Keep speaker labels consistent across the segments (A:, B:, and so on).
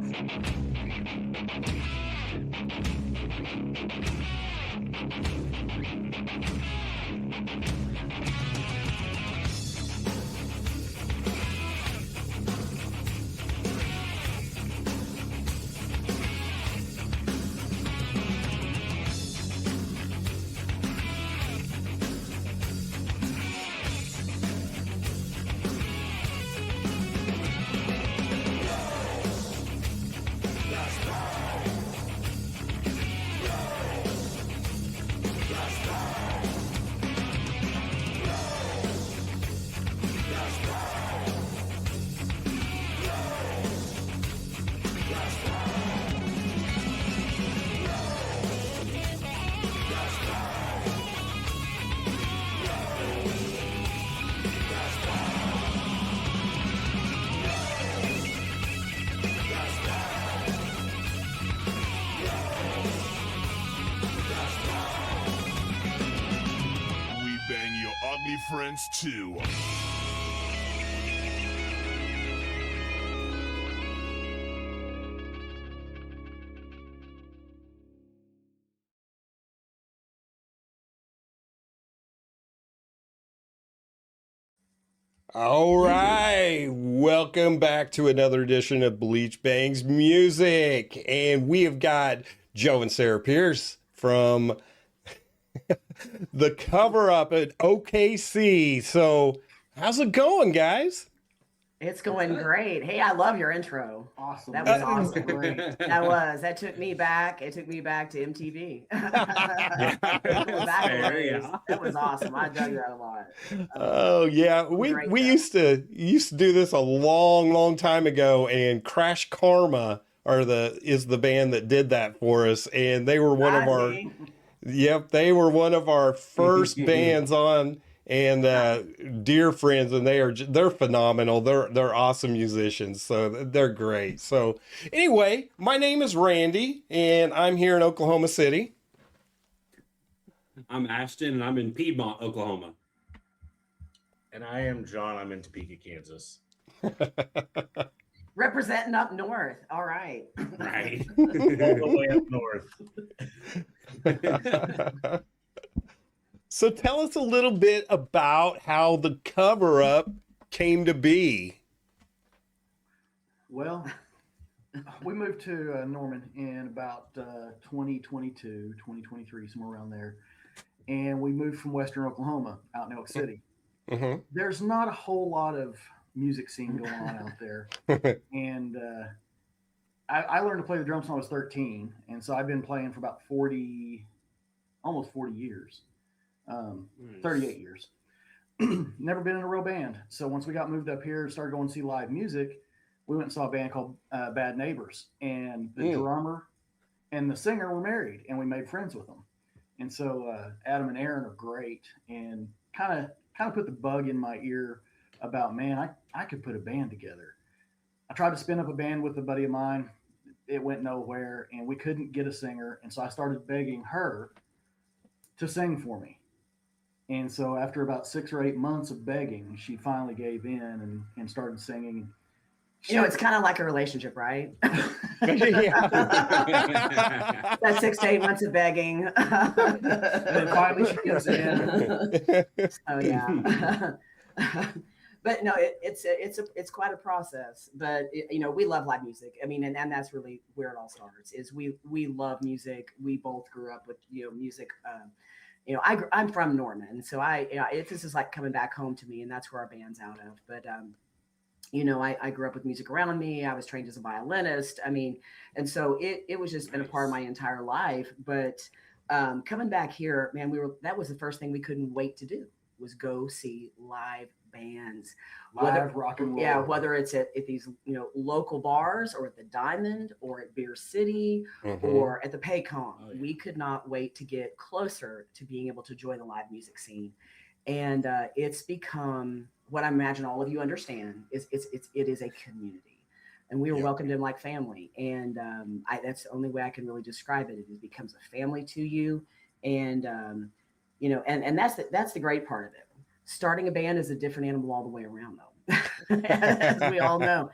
A: We bang your ugly friends too.
B: All right, welcome back to another edition of Bleach Bangs Music, and we have got Joe and Sarah Pierce from the Cover Up at OKC. So, how's it going, guys?
C: It's going great. Hey, I love your intro.
D: Awesome.
C: That was
D: Yeah,
C: awesome.
D: great.
C: That took me back. It took me back to MTV. That was awesome. I dug that a lot.
B: Oh yeah, we
C: Great
B: used to do this a long time ago, and Crash Karma is the band that did that for us, and they were one of our they were one of our first bands on, and dear friends, and they're phenomenal. They're awesome musicians, so they're great. So anyway, my name is Randy, and I'm here in Oklahoma City.
E: I'm Ashton, and I'm in Piedmont, Oklahoma.
F: And I am John. I'm in Topeka, Kansas.
C: Representing up north. All right.
E: Right.
F: All the way up north.
B: So tell us a little bit about how the Cover Up came to be.
D: Well, we moved to Norman in about 2022, 2023, somewhere around there. And we moved from Western Oklahoma out in Elk City.
B: Mm-hmm.
D: There's not a whole lot of music scene going on out there. And I learned to play the drums when I was 13. And so I've been playing for about almost 40 years. 38 years. Never been in a real band. So once we got moved up here and started going to see live music, we went and saw a band called Bad Neighbors. And the drummer and the singer were married, and we made friends with them. And so Adam and Aaron are great, and kind of put the bug in my ear about, man, I could put a band together. I tried to spin up a band with a buddy of mine. It went nowhere, and we couldn't get a singer. And so I started begging her to sing for me. And so after about 6 or 8 months of begging, she finally gave in and started singing.
C: You know, it's kind of like a relationship, right?
B: Yeah.
C: That 6 to 8 months of begging.
D: And finally she gives in.
C: Oh yeah. But no, it's quite a process. But we love live music. I mean, and that's really where it all starts. Is we love music. We both grew up with music. I'm from Norman, so this is like coming back home to me, and that's where our band's out of. But I grew up with music around me. I was trained as a violinist. I mean, and so it was just been a part of my entire life. But coming back here, man, that was the first thing we couldn't wait to do, was go see live bands.
D: Live rock and roll.
C: Yeah, whether it's at these local bars, or at the Diamond, or at Beer City, or at the Paycom. Oh, yeah. We could not wait to get closer to being able to join the live music scene. And it's become what I imagine all of you understand is it is a community, and we were welcomed in like family. And that's the only way I can really describe it. It becomes a family to you, and and that's the great part of it. Starting a band is a different animal all the way around, though. as we all know.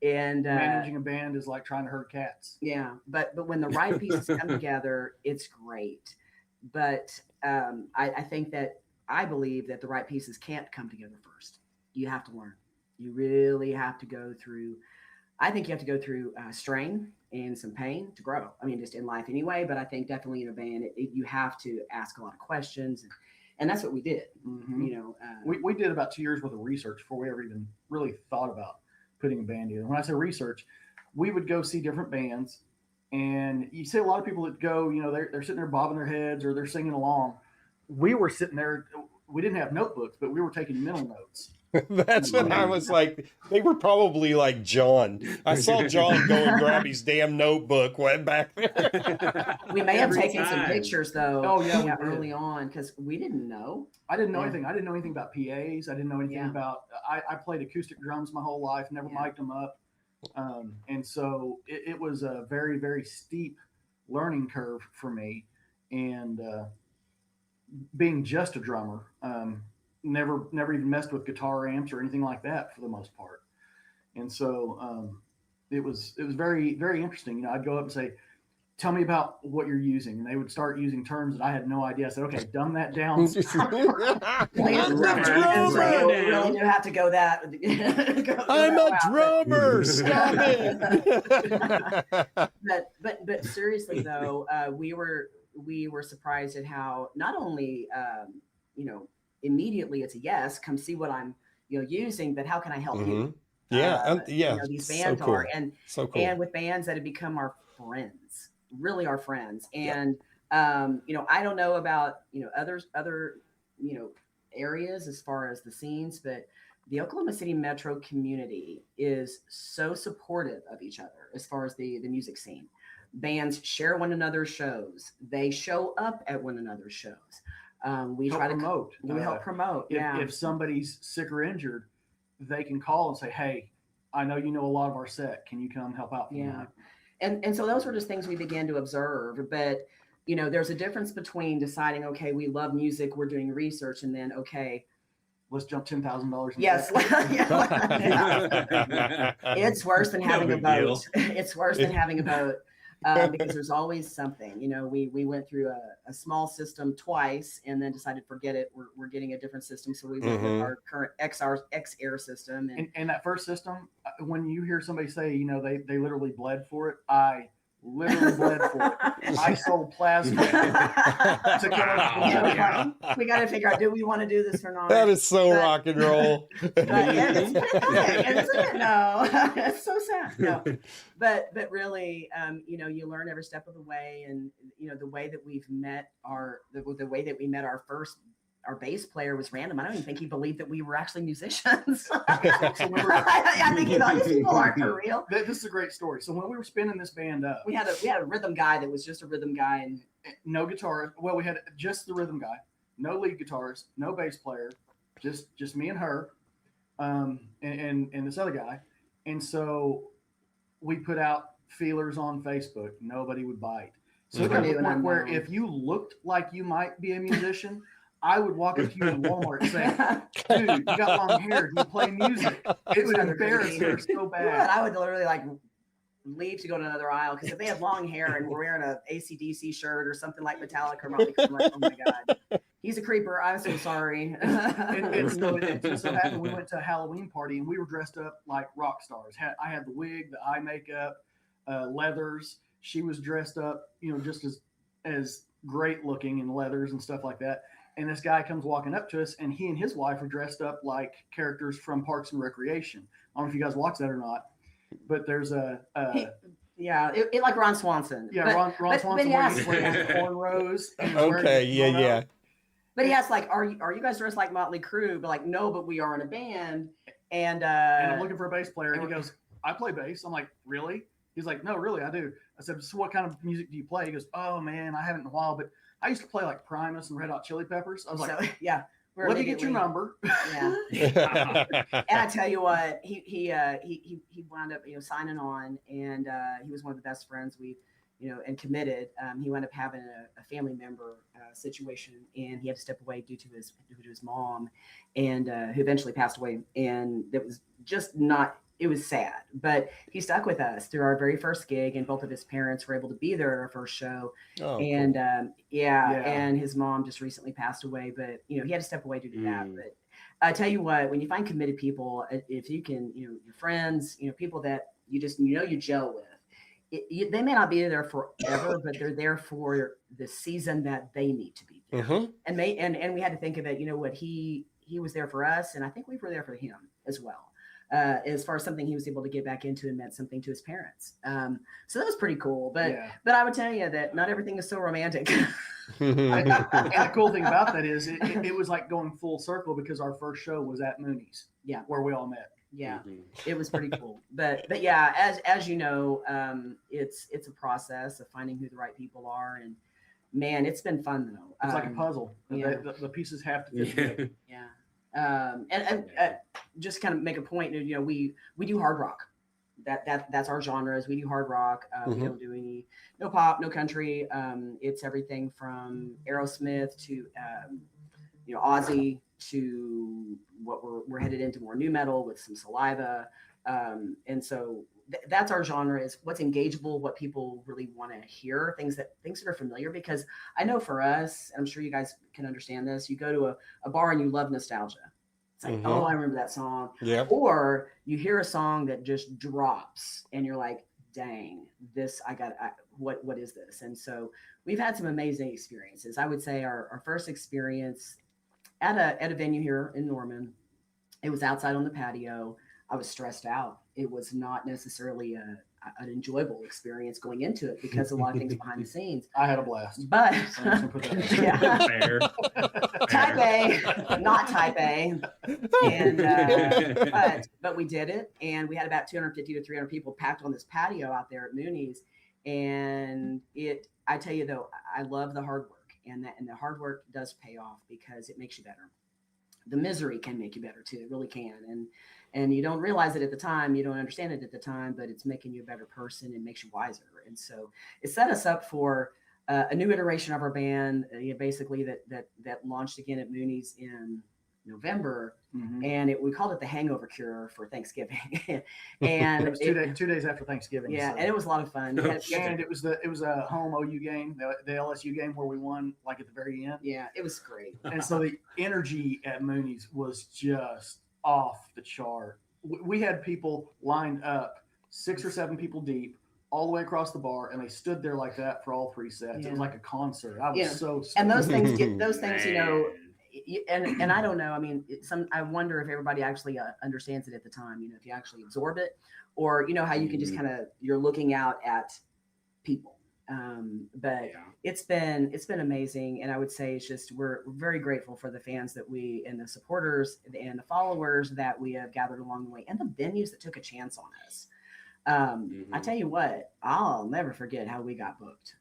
C: And
D: Managing a band is like trying to herd cats.
C: yeah, but when the right pieces come together, it's great. But I think that I believe that the right pieces can't come together first. You have to learn. You really have to go through. I think you have to go through strain and some pain to grow. I mean, just in life anyway. But I think definitely in a band, you have to ask a lot of questions, and that's what we did.
D: Mhm.
C: You know,
D: We did about 2 years worth of research before we ever even really thought about putting a band together. When I say research, we would go see different bands, and you see a lot of people that go, you know, they're sitting there bobbing their heads or they're singing along. We were sitting there. We didn't have notebooks, but we were taking mental notes.
B: That's what I was like. They were probably like John. I saw John go and grab his damn notebook way back there.
C: we may have
E: Every
C: taken some
E: time.
C: pictures though.
D: Oh, yeah, we did.
C: early on because we didn't know.
D: I didn't know
C: Yeah.
D: anything. I didn't know anything about PAs. I didn't know anything
C: Yeah.
D: about. I played acoustic drums my whole life. Never
C: Yeah.
D: mic'd them up, and so it was a very, very steep learning curve for me. And being just a drummer, never even messed with guitar amps or anything like that for the most part. And so it was very, very interesting. You know, I'd go up and say, "Tell me about what you're using," and they would start using terms that I had no idea. I said, "Okay, dumb that down."
C: Please,
B: I'm
C: drummer.
B: a
C: And so
B: drummer.
C: you really do have to go that. go
B: I'm
C: that
B: a
C: route.
B: drummer. Stop it.
C: But seriously though, we were surprised at how not only you know, immediately it's a yes, come see what I'm using, but how can I help you?
B: Mhm. Yeah, yeah.
C: These
B: so
C: bands
B: cool.
C: are
B: So cool.
C: and with bands that have become our friends, really our friends. And I don't know about other areas as far as the scenes, but the Oklahoma City metro community is so supportive of each other as far as the music scene. Bands share one another's shows. They show up at one another's shows. We
D: Help
C: try to
D: promote.
C: We help promote.
D: If somebody's sick or injured, they can call and say, "Hey, I know you know a lot of our set. Can you come help out?"
C: Yeah. And so those were just things we began to observe. But, there's a difference between deciding, okay, we love music, we're doing research, and then, okay,
D: Let's jump $10,000.
C: yes, yeah. It's worse than
E: No
C: having a
E: big deal.
C: boat. It's worse than having a boat because there's always something. We went through a small system twice and then decided, forget it. We're getting a different system. So we went with our current X-Air system.
D: And that first system, when you hear somebody say, they literally bled for it, I literally bled for it. I sold plasma to
E: Wow.
C: we got to figure out, do we want to do this or not?
B: That is so
C: But-
B: rock and roll.
C: Yeah, it's pathetic, isn't it? No, it's so sad. No, but really, you learn every step of the way, and the way that we've met the way that we met our bass player was random. I don't even think he believed that we were actually musicians. I think he thought these people aren't for real.
D: This is a great story. So when we were spinning this band up,
C: We had a rhythm guy that was just a rhythm guy, and
D: no guitar. Well, we had just the rhythm guy, no lead guitarist, no bass player, just me and her, and this other guy. And so we put out feelers on Facebook. Nobody would bite. So it got to the point where if you looked like you might be a musician, I would walk up to you in Walmart and say, "Dude, you got long hair. Do you play music?" It would embarrass her so
C: Yeah, and
D: bad.
C: I would literally leave to go to another aisle because if they had long hair and were wearing a AC/DC shirt or something like Metallica or Motley Crue, I'm like, oh my god, he's a creeper. I'm so sorry.
D: It just so happened we went to a Halloween party and we were dressed up like rock stars. I had the wig, the eye makeup, leathers. She was dressed up, just as great looking in leathers and stuff like that. And this guy comes walking up to us, and he and his wife are dressed up like characters from Parks and Recreation. I don't know if you guys watch that or not, but there's
C: Yeah, it like Ron Swanson.
D: Ron
C: but
D: Swanson
C: yes.
D: wearing cornrows. And he's wearing
B: Okay,
D: a
B: yeah,
D: kimono.
B: yeah.
C: But he asked are you guys dressed like Motley Crue? But like, no, but we are in a band. And
D: And I'm looking for a bass player, and he goes, "I play bass." I'm like, "Really?" He's like, "No, really, I do." I said, "So what kind of music do you play?" He goes, "Oh man, I haven't in a while, but I used to play like Primus and Red Hot Chili Peppers." I was like,
C: so, yeah. we're
D: "Let me get your
C: immediately-
D: number."
C: Yeah. And I tell you what, he wound up signing on, and he was one of the best friends. We and committed. He wound up having a family member situation, and he had to step away due to his mom, and who eventually passed away. And it was just not. It was sad, but he stuck with us through our very first gig, and both of his parents were able to be there at our first show.
B: Oh,
C: And
B: cool.
C: and his mom just recently passed away, but he had to step away due to that. But I tell you what, when you find committed people, if you can, your friends, people that you just you gel with, they may not be there forever, but they're there for the season that they need to be there.
B: Mm-hmm.
C: And we had to think of it. What he was there for us, and I think we were there for him as well. As far as something he was able to get back into and meant something to his parents. So that was pretty cool. But I would tell you that not everything is so romantic.
D: And the cool thing about that is it was like going full circle, because our first show was at Mooney's, where we all met.
C: Yeah, it was pretty cool. But yeah, as you know, it's a process of finding who the right people are, and man, it's been fun though.
D: It's like a puzzle.
C: Yeah.
D: The pieces have to fit together.
C: Yeah. And just kind of make a point, we do hard rock. That's our genres. We do hard rock. We don't do no pop, no country. It's everything from Aerosmith to Ozzy, to what we're headed into more new metal with some Saliva. And so that's our genre, is what's engageable, what people really want to hear, things that are familiar. Because I know for us, I'm sure you guys can understand this, you go to a bar and you love nostalgia. It's like, oh, I remember that song.
B: Yeah.
C: Or you hear a song that just drops and you're like, dang, what is this? And so we've had some amazing experiences. I would say our first experience at a venue here in Norman, it was outside on the patio. I was stressed out. It was not necessarily an enjoyable experience going into it, because a lot of things behind the snes.
D: I had a blast.
C: But
E: Fair.
C: Type A, not type A. And but we did it, and we had about 250 to 300 people packed on this patio out there at Mooney's. And I tell you though, I love the hard work, and the hard work does pay off, because it makes you better. The misery can make you better too. It really can. And you don't realize it at the time. You don't understand it at the time, but it's making you a better person and makes you wiser. And so it set us up for a new iteration of our band, basically that launched again at Mooney's in November.
D: Mm-hmm.
C: And we called it the Hangover Cure for Thanksgiving. And
D: it was 2 days after Thanksgiving.
C: Yeah, so. And it was a lot of fun.
D: And it was a home OU game, the LSU game, where we won like at the very end.
C: Yeah, it was great.
D: And so the energy at Mooney's was just off the chart. We had people lined up, 6 or 7 people deep, all the way across the bar, and they stood there like that for all 3 sets.
C: Yeah.
D: It was like a concert. I was so stoked.
C: And those things and I don't know. I mean, I wonder if everybody actually understands it at the time. If you actually absorb it, or how you can just kind of, you're looking out at people. But it's been amazing, and I would say it's just we're very grateful for the fans and the supporters and the followers that we have gathered along the way, and the venues that took a chance on us. I tell you what, I'll never forget how we got booked.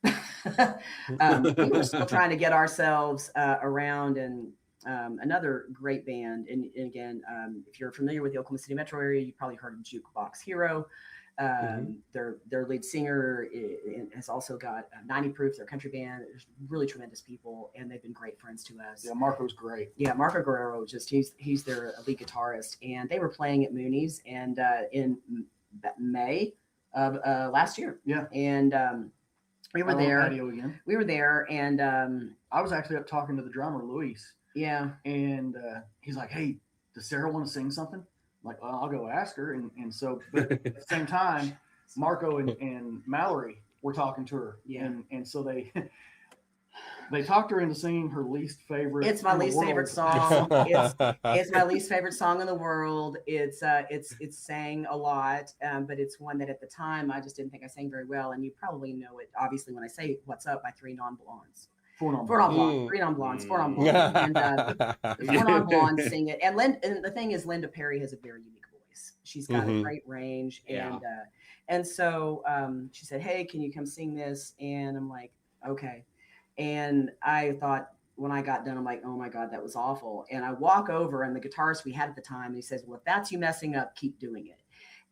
C: We were still trying to get ourselves around, and another great band. And again, if you're familiar with the Oklahoma City metro area, you probably heard of Jukebox Hero. Their lead singer has also got 90 Proof, their country band. There's really tremendous people, and they've been great friends to us.
D: Yeah, Marco's great.
C: Yeah, Marco Guerrero, he's their lead guitarist, and they were playing at Mooney's and in May of last year.
D: Yeah,
C: and we were there.
D: Again.
C: We were there, and
D: I was actually up talking to the drummer, Luis.
C: Yeah,
D: and he's like, "Hey, does Sarah want to sing something?" I'm like, well, I'll go ask her. And so, but at the same time, Marco and Mallory were talking to her.
C: Yeah.
D: And so they talked her into singing her least favorite.
C: It's my least favorite song. It's my least favorite song in the world. It's sang a lot, but it's one that at the time I just didn't think I sang very well. And you probably know it, obviously, when I say "What's Up" by Three Non-Blondes. Four non-blondes, Three Non-Blondes, Four Non-Blondes, and the Four Non-Blondes sing it. And the thing is, Linda Perry has a very unique voice. She's got a great range, and so she said, "Hey, can you come sing this?" And I'm like, "Okay." And I thought, when I got done, I'm like, "Oh my God, that was awful." And I walk over, and the guitarist we had at the time, he says, "Well, if that's you messing up, keep doing it."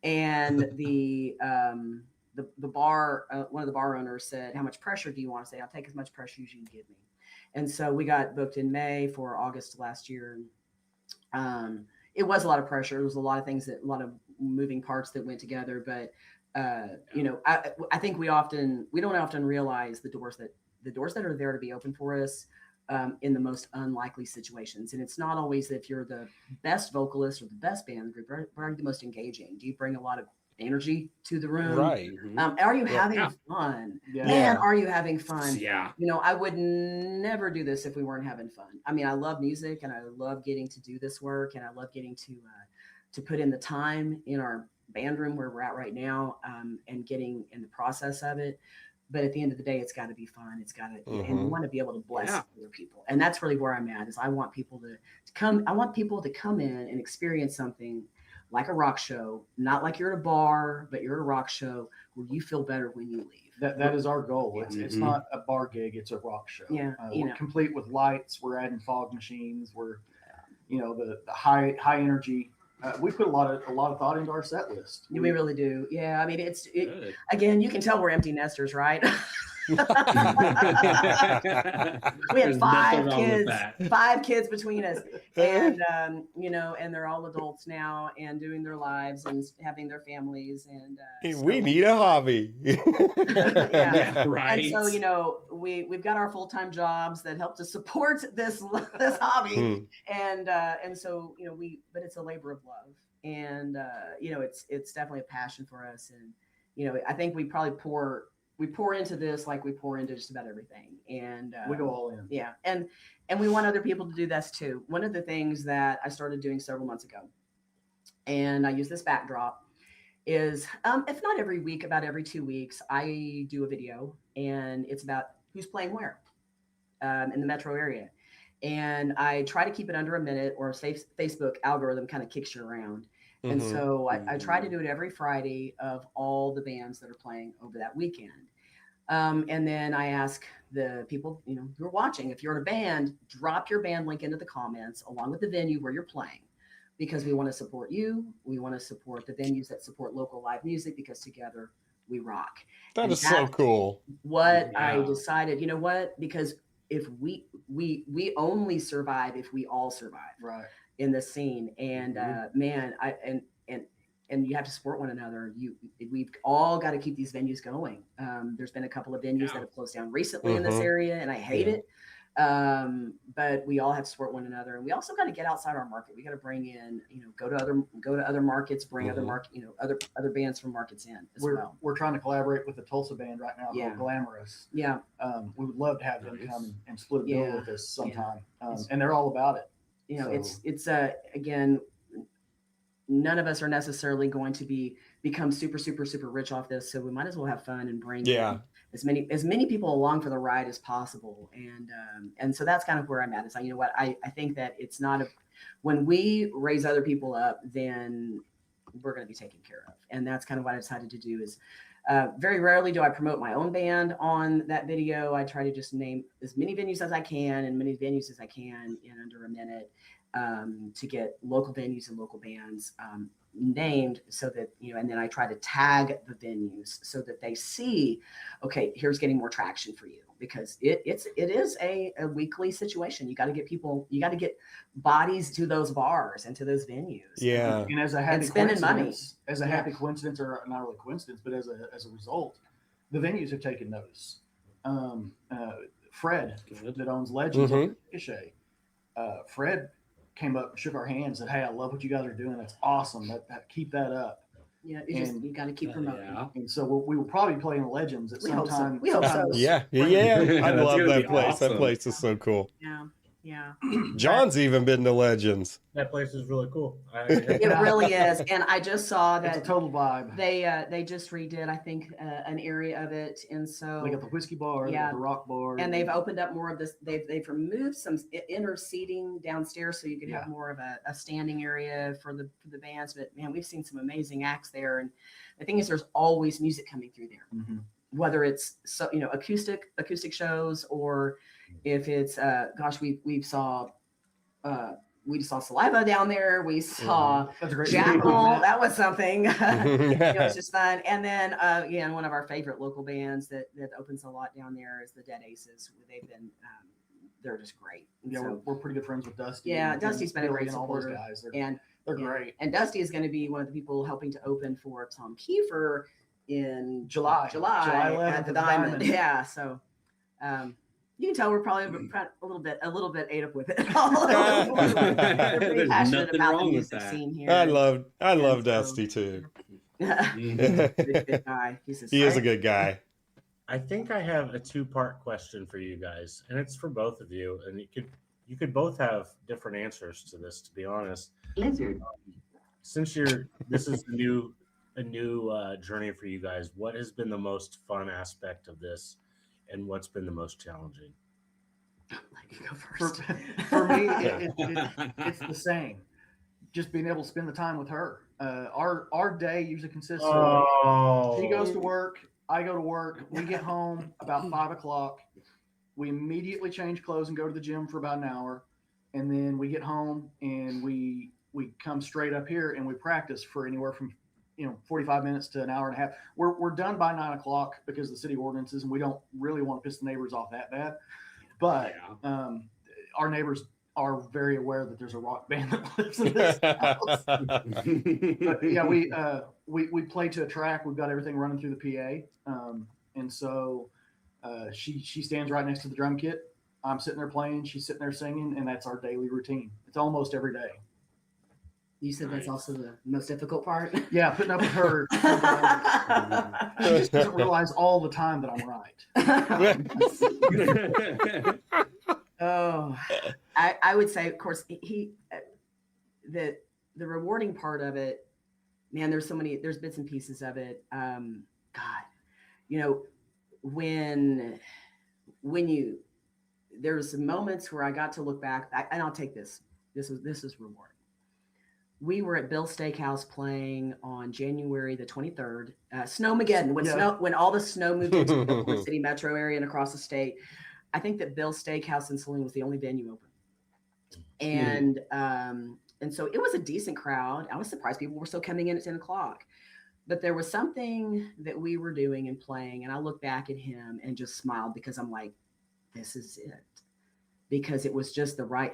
C: And the the bar, one of the bar owners said, "How much pressure do you want?" I say, "I'll take as much pressure as you can give me." And so we got booked in May for August last year. It was a lot of pressure. There was a lot of things a lot of moving parts that went together. But I think we don't often realize the doors that are there to be open for us in the most unlikely situations. And it's not always that if you're the best vocalist or the best band in the group, but are you the most engaging? Do you bring a lot of energy to the room?
B: Right.
C: Are you having fun?
D: Yeah.
C: Man, are you having fun?
F: Yeah.
C: I would never do this if we weren't having fun. I mean, I love music and I love getting to do this work, and I love getting to put in the time in our band room where we're at right now, and getting in the process of it. But at the end of the day, it's got to be fun. It's got to, and you want to be able to bless other people. And that's really where I'm at. Is I want people to come. I want people to come in and experience something like a rock show, not like you're at a bar, but you're at a rock show where you feel better when you leave.
D: That is our goal. It's not a bar gig; it's a rock show.
C: Yeah,
D: we're complete with lights. We're adding fog machines. We're, the high energy. We put a lot of thought into our set list.
C: We really do. Yeah, I mean, again, you can tell we're empty nesters, right? We had five kids between us, and and they're all adults now and doing their lives and having their families, and
B: we need a hobby.
C: Yeah,
F: right.
C: And so we've got our full-time jobs that help to support this hobby, and so but it's a labor of love, and it's definitely a passion for us, and I think we probably pour into this like we pour into just about everything, and
D: we go all in.
C: Yeah, and we want other people to do this too. One of the things that I started doing several months ago, and I use this backdrop, is if not every week, about every 2 weeks, I do a video, and it's about who's playing where in the metro area, and I try to keep it under a minute, or Facebook algorithm kind of kicks you around. And so I try to do it every Friday of all the bands that are playing over that weekend. And then I ask the people, who are watching, if you're in a band, drop your band link into the comments along with the venue where you're playing, because we want to support you. We want to support the venues that support local live music, because together we rock.
B: That is so cool.
C: What I decided, because if we only survive if we all survive.
D: Right.
C: In the scene, and man, and you have to support one another. We've all got to keep these venues going. There's been a couple of venues that have closed down recently in this area, and I hate it. But we all have to support one another, and we also got to get outside our market. We got to bring in, go to other markets, bring other market, other bands from markets in as well.
D: We're trying to collaborate with the Tulsa band right now called Glamorous.
C: Yeah.
D: We would love to have them come and split a bill with us sometime, and they're all about it.
C: It's again, none of us are necessarily going to become super, super, super rich off this. So we might as well have fun and bring in as many people along for the ride as possible. And so that's kind of where I'm at. Is I think that it's not when we raise other people up, then we're going to be taken care of. And that's kind of what I decided to do is, very rarely do I promote my own band on that video. I try to just name as many venues as I can and many venues as I can in under a minute, to get local venues and local bands named, so that and then I try to tag the venues so that they see, okay, here's getting more traction for you, because it is a weekly situation. You got to get people, you got to get bodies to those bars and to those venues.
B: Yeah.
D: And as a happy
C: spending money.
D: happy coincidence, or not really coincidence, but as a result, the venues have taken notice. Fred, that owns Legends at Ricochet, Fred came up and shook our hands and said, "Hey, I love what you guys are doing. That's awesome. Keep that up."
C: Yeah, you got to keep promoting.
D: And so we will probably play in Legends at some time.
C: We hope so.
B: Yeah. I love that place. Awesome. That place is so cool.
C: Yeah.
B: John's even been to Legends.
E: That place is really cool.
C: It really is, and I just saw that
D: it's a total vibe.
C: They just redid, I think, an area of it, and so
D: they got the whiskey bar, the rock bar,
C: and they've opened up more of this. They've removed some inner seating downstairs, so you can have more of a standing area for the bands. But man, we've seen some amazing acts there, and the thing is, there's always music coming through there. Whether it's acoustic shows, or if it's we've saw we saw Saliva down there. We saw
D: That's a great.
C: Jackal. That was something. It was just fun. And then again, one of our favorite local bands that opens a lot down there is the Dead Aces. They've been they're just great. And
D: Yeah,
C: so,
D: we're pretty good friends with Dusty.
C: Yeah,
D: and
C: Dusty's been a
D: Billy
C: great
D: and all those
C: supporter.
D: guys.
C: and
D: They're
C: yeah.
D: great.
C: And Dusty is going to be one of the people helping to open for Tom Kiefer in July
D: 11th
C: at the Diamond. Yeah, so you can tell we're probably a little bit ate up with it. We're pretty
E: There's
C: passionate
E: nothing
C: about the
E: wrong with
C: music
E: that.
C: scene here.
B: I love
C: so-
B: Dusty too.
C: Good guy. He
B: He is a good guy.
F: I think I have a two-part question for you guys, and it's for both of you. And you could both have different answers to this, to be honest.
C: Lizard.
F: Since this is a new journey for you guys, what has been the most fun aspect of this, and what's been the most challenging?
C: Let you go
D: For,
C: first.
D: for me, it's the same. Just being able to spend the time with her. Our day usually consists of she goes to work, I go to work. We get home about 5 o'clock. We immediately change clothes and go to the gym for about an hour, and then we get home and we come straight up here and we practice for anywhere from 45 minutes to an hour and a half. We're done by 9 o'clock because of the city ordinances, and we don't really want to piss the neighbors off that bad. But our neighbors are very aware that there's a rock band that lives in this house. But yeah, we play to a track. We've got everything running through the PA, and so she stands right next to the drum kit. I'm sitting there playing. She's sitting there singing, and that's our daily routine. It's almost every day.
C: You said that's also the most difficult part.
D: Yeah, putting up with her. She just doesn't realize all the time that I'm right.
C: Oh, I would say, of course, the rewarding part of it, man, there's bits and pieces of it. God, there's moments where I got to look back, and I'll take this. This is rewarding. We were at Bill's Steakhouse playing on January the 23rd, Snowmageddon, when all the snow moved into the Baltimore City metro area and across the state. I think that Bill's Steakhouse and Saloon was the only venue open. And so it was a decent crowd. I was surprised people were still coming in at 10 o'clock. But there was something that we were doing and playing, and I looked back at him and just smiled because I'm like, this is it. Because it was just the right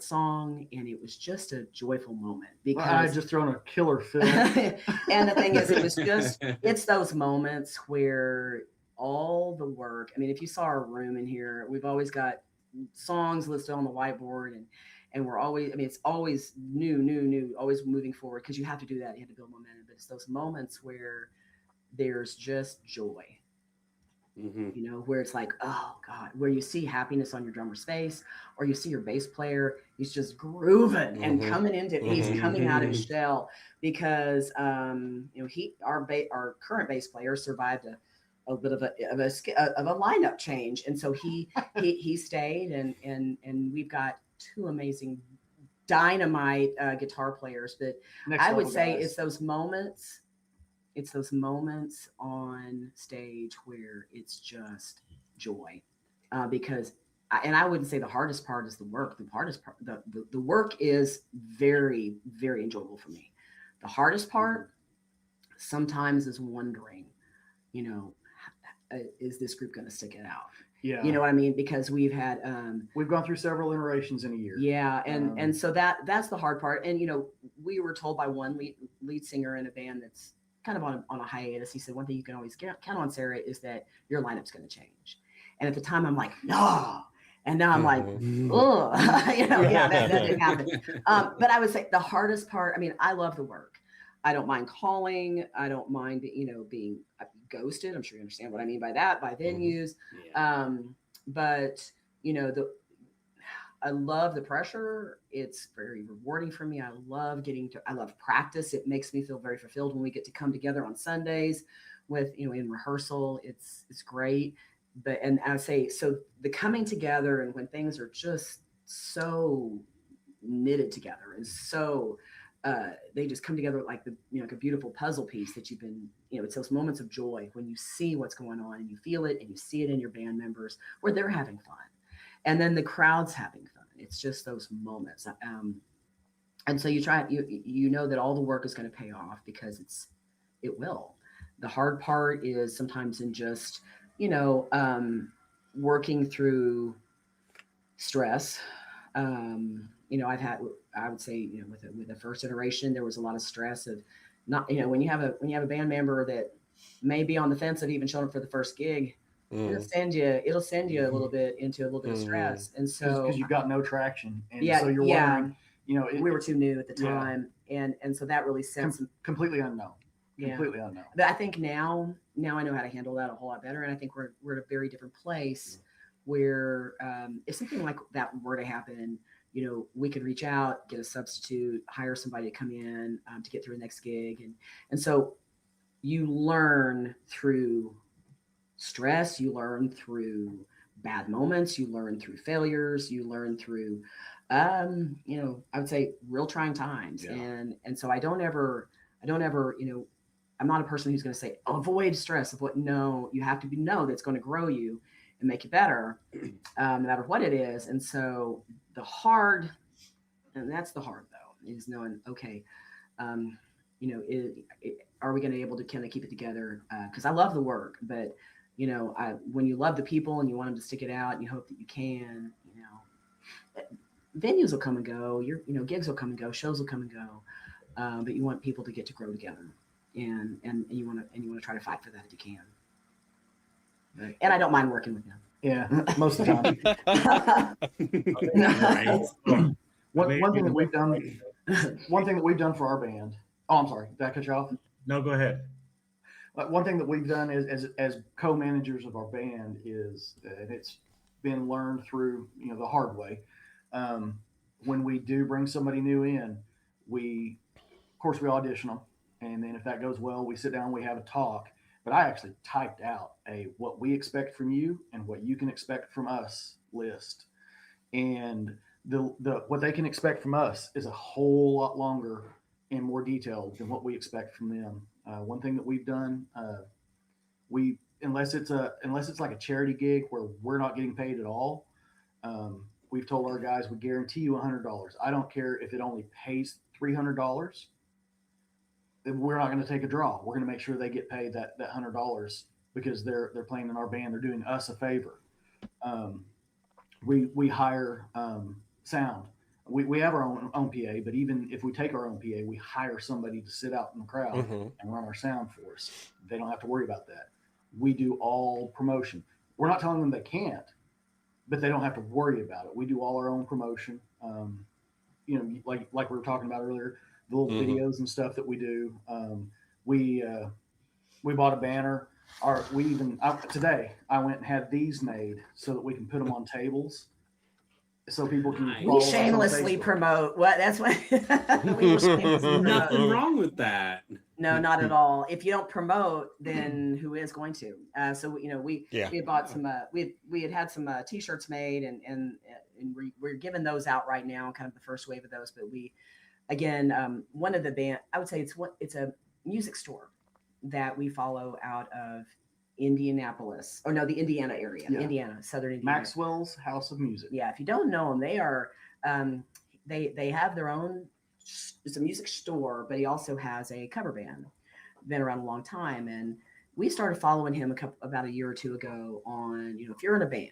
C: song, and it was just a joyful moment. Because
D: I had just thrown a killer fill.
C: And the thing is, it's those moments where all the work, I mean, if you saw our room in here, we've always got songs listed on the whiteboard, and we're always, I mean, it's always new, always moving forward, because you have to do that. You have to build momentum. But it's those moments where there's just joy. Where it's like, oh God, where you see happiness on your drummer's face, or you see your bass player, he's just grooving and he's coming out of his shell, because our current bass player survived a bit of a lineup change, and so he stayed, and we've got two amazing dynamite guitar players. But I would say it's those moments. It's those moments on stage where it's just joy, because, I wouldn't say the hardest part is the work. The hardest part, the work is very, very enjoyable for me. The hardest part sometimes is wondering, is this group going to stick it out?
D: Yeah,
C: you know what I mean? Because we've
D: gone through several iterations in a year.
C: Yeah, and so that's the hard part. And we were told by one lead singer in a band that's kind of on a hiatus. He said, one thing you can always count on, Sarah, is that your lineup's going to change. And at the time I'm like, no. And now I'm like, oh, that didn't happen. But I would say the hardest part, I mean, I love the work. I don't mind calling. I don't mind, being ghosted. I'm sure you understand what I mean by that, by venues. Yeah. But, I love the pressure. It's very rewarding for me. I love practice. It makes me feel very fulfilled when we get to come together on Sundays with, in rehearsal. It's great. But, and I say, so the coming together, and when things are just so knitted together, and so they just come together like like a beautiful puzzle piece that you've been, it's those moments of joy when you see what's going on and you feel it, and you see it in your band members where they're having fun. And then the crowd's having fun. It's just those moments. And so you know that all the work is going to pay off because it will. The hard part is sometimes in just, working through stress. I would say, with the first iteration, there was a lot of stress of not, when you have a band member that may be on the fence of even showing up for the first gig, it'll send you a little bit into a little bit of stress. And so,
D: because you've got no traction. And
C: yeah,
D: so you're
C: yeah.
D: wondering,
C: we were too new at the time. And so that really sets
D: completely unknown.
C: Yeah.
D: Completely unknown.
C: But I think now I know how to handle that a whole lot better. And I think we're at a very different place where if something like that were to happen, we could reach out, get a substitute, hire somebody to come in to get through the next gig. And so you learn through stress, you learn through bad moments, you learn through failures, you learn through, I would say real trying times.
B: Yeah.
C: And so I don't ever, I'm not a person who's going to say, avoid stress. No, you have to know that's going to grow you and make you better, no matter what it is. And so that's the hard though, is knowing, okay, are we going to be able to kind of keep it together? Because I love the work, but when you love the people and you want them to stick it out and you hope that you can, venues will come and go, gigs will come and go, shows will come and go, but you want people to get to grow together, and you want to try to fight for that if you can. And I don't mind working with them.
D: Yeah, most of the time. One thing that we've done for our band. Oh, I'm sorry. Did I cut you off?
F: No, go ahead.
D: One thing that we've done as co-managers of our band is, and it's been learned through the hard way. When we do bring somebody new in, of course we audition them, and then if that goes well, we sit down, we have a talk. But I actually typed out a what we expect from you and what you can expect from us list. And the what they can expect from us is a whole lot longer and more detailed than what we expect from them. One thing that we've done, unless it's like a charity gig where we're not getting paid at all, we've told our guys, we guarantee you $100. I don't care if it only pays $300. We're not going to take a draw. We're going to make sure they get paid that $100 because they're playing in our band. They're doing us a favor. We hire sound. We have our own PA, but even if we take our own PA, we hire somebody to sit out in the crowd and run our sound for us. They don't have to worry about that. We do all promotion. We're not telling them they can't, but they don't have to worry about it. We do all our own promotion. Like we were talking about earlier, the little videos and stuff that we do. We bought a banner. Today I went and had these made so that we can put them on tables, so people can
C: We shamelessly promote. What? That's what. We will shamelessly promote.
E: Nothing wrong with that.
C: No, not at all. If you don't promote, then who is going to? So we had bought some. We had some T-shirts made, and we're giving those out right now, kind of the first wave of those. But one of the band, I would say it's a music store that we follow out of Indianapolis, or no, the Indiana area, Southern Indiana.
D: Maxwell's House of Music.
C: Yeah, if you don't know them, they are they have their own. It's a music store, but he also has a cover band. Been around a long time, and we started following him about a year or two ago on if you're in a band.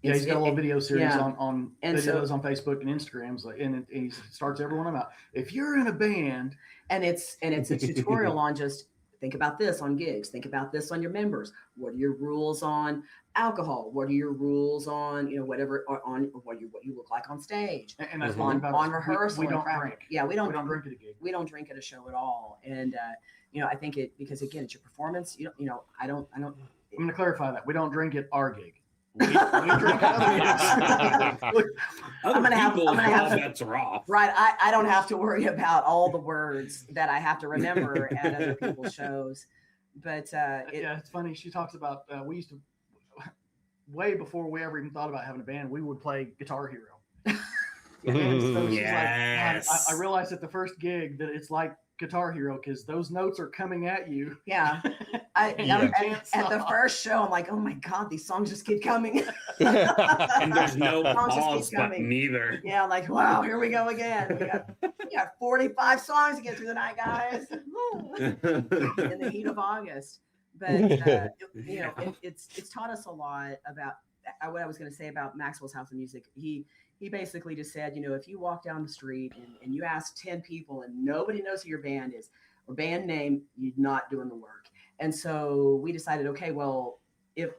D: Yeah, he's got a little video series on
C: on
D: Facebook and Instagrams, and he starts every one of them out. If you're in a band,
C: and it's a tutorial on just think about this on gigs, think about this on your members. What are your rules on alcohol? What are your rules on whatever on what you look like on stage?
D: And that's
C: on rehearsal.
D: We don't drink.
C: Yeah, we don't
D: drink at a gig.
C: We don't drink at a show at all. And I think because again, it's your performance. I don't.
D: I'm going to clarify that we don't drink at our gig. We drink at other gigs.
C: I'm gonna have
E: that's rough.
C: Right. I don't have to worry about all the words that I have to remember at other people's shows. But
D: it's funny. She talks about we used to, way before we ever even thought about having a band, we would play Guitar Hero. And so she's like, I realized at the first gig that it's like Guitar Hero because those notes are coming at you.
C: Yeah.
B: Yeah.
C: At the first show, I'm like, oh my God, these songs just keep coming.
E: And there's no
C: Songs just
E: pause
C: keep coming.
E: button either.
C: Yeah, I'm like, wow, here we go again. We got 45 songs to get through the night, guys. In the heat of August. But it's taught us a lot about what I was going to say about Maxwell's House of Music. He basically just said, if you walk down the street and you ask 10 people and nobody knows who your band is or band name, you're not doing the work. And so we decided, okay, well, if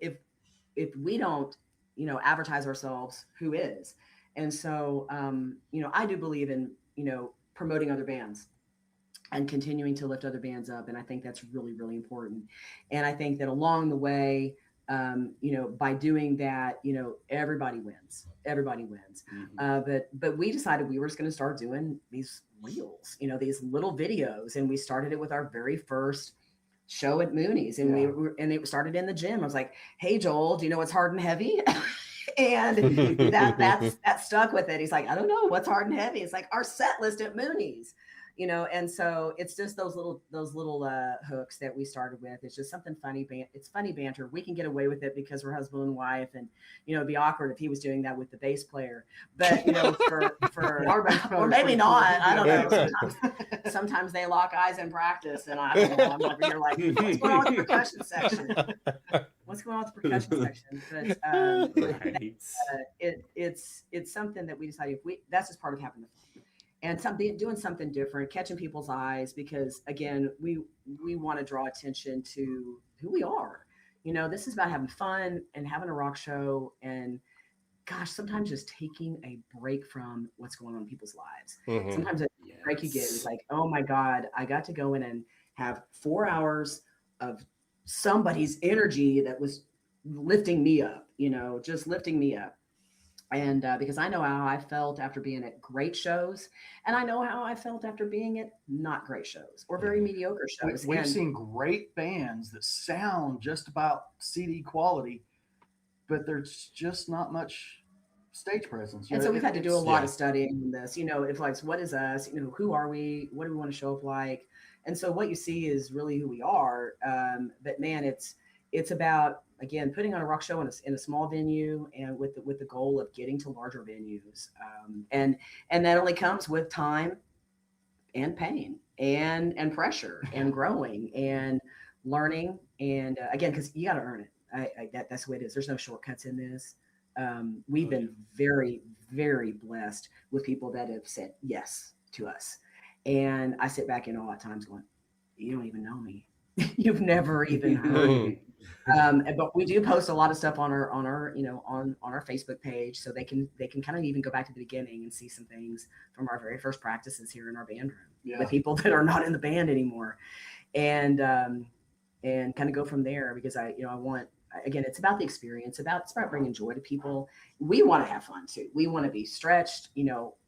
C: we don't, advertise ourselves, who is? And so, I do believe in, promoting other bands and continuing to lift other bands up. And I think that's really, really important. And I think that along the way, by doing that, everybody wins. But we decided we were just going to start doing these reels, these little videos. And we started it with our very first show at Mooney's, and it started in the gym. I was like, hey, Joel, do you know what's hard and heavy? And that stuck with it. He's like, I don't know what's hard and heavy. It's like our set list at Mooney's, and so it's just those little hooks that we started with. It's just something funny. It's funny banter. We can get away with it because we're husband and wife, and it'd be awkward if he was doing that with the bass player. But for
D: Our bass player
C: or
D: is
C: maybe
D: pretty
C: not.
D: cool.
C: I don't know. Sometimes they lock eyes in practice, and I don't know. I'm over here like, what's going on with the percussion section? What's going on with the percussion section? But it's something that we decided that's just part of having the fun. And doing something different, catching people's eyes, because again, we want to draw attention to who we are. This is about having fun and having a rock show, and gosh, sometimes just taking a break from what's going on in people's lives.
B: Mhm.
C: Sometimes a break you get is like, oh my God, I got to go in and have 4 hours of somebody's energy that was lifting me up, just lifting me up. And because I know how I felt after being at great shows, and I know how I felt after being at not great shows or very mediocre shows.
D: We've
C: And-
D: seen great bands that sound just about CD quality, but there's just not much stage presence.
C: And so we've had to do a lot
B: yeah.
C: of studying on this. It's like, what is us? Who are we? What do we want to show up like? And so what you see is really who we are. But man, it's about, again, putting on a rock show in a small venue, and with the goal of getting to larger venues. And that only comes with time and pain and pressure and growing and learning. And again, because you got to earn it. That's the way it is. There's no shortcuts in this. We've been very, very blessed with people that have said yes to us. And I sit back in awe at times going, you don't even know me. You've never even heard me. But we do post a lot of stuff on our on our Facebook page, so they can kind of even go back to the beginning and see some things from our very first practices here in our band room with people that are not in the band anymore, and kind of go from there, because I want, again, it's about the experience, it's about bringing joy to people. We want to have fun too. We want to be stretched.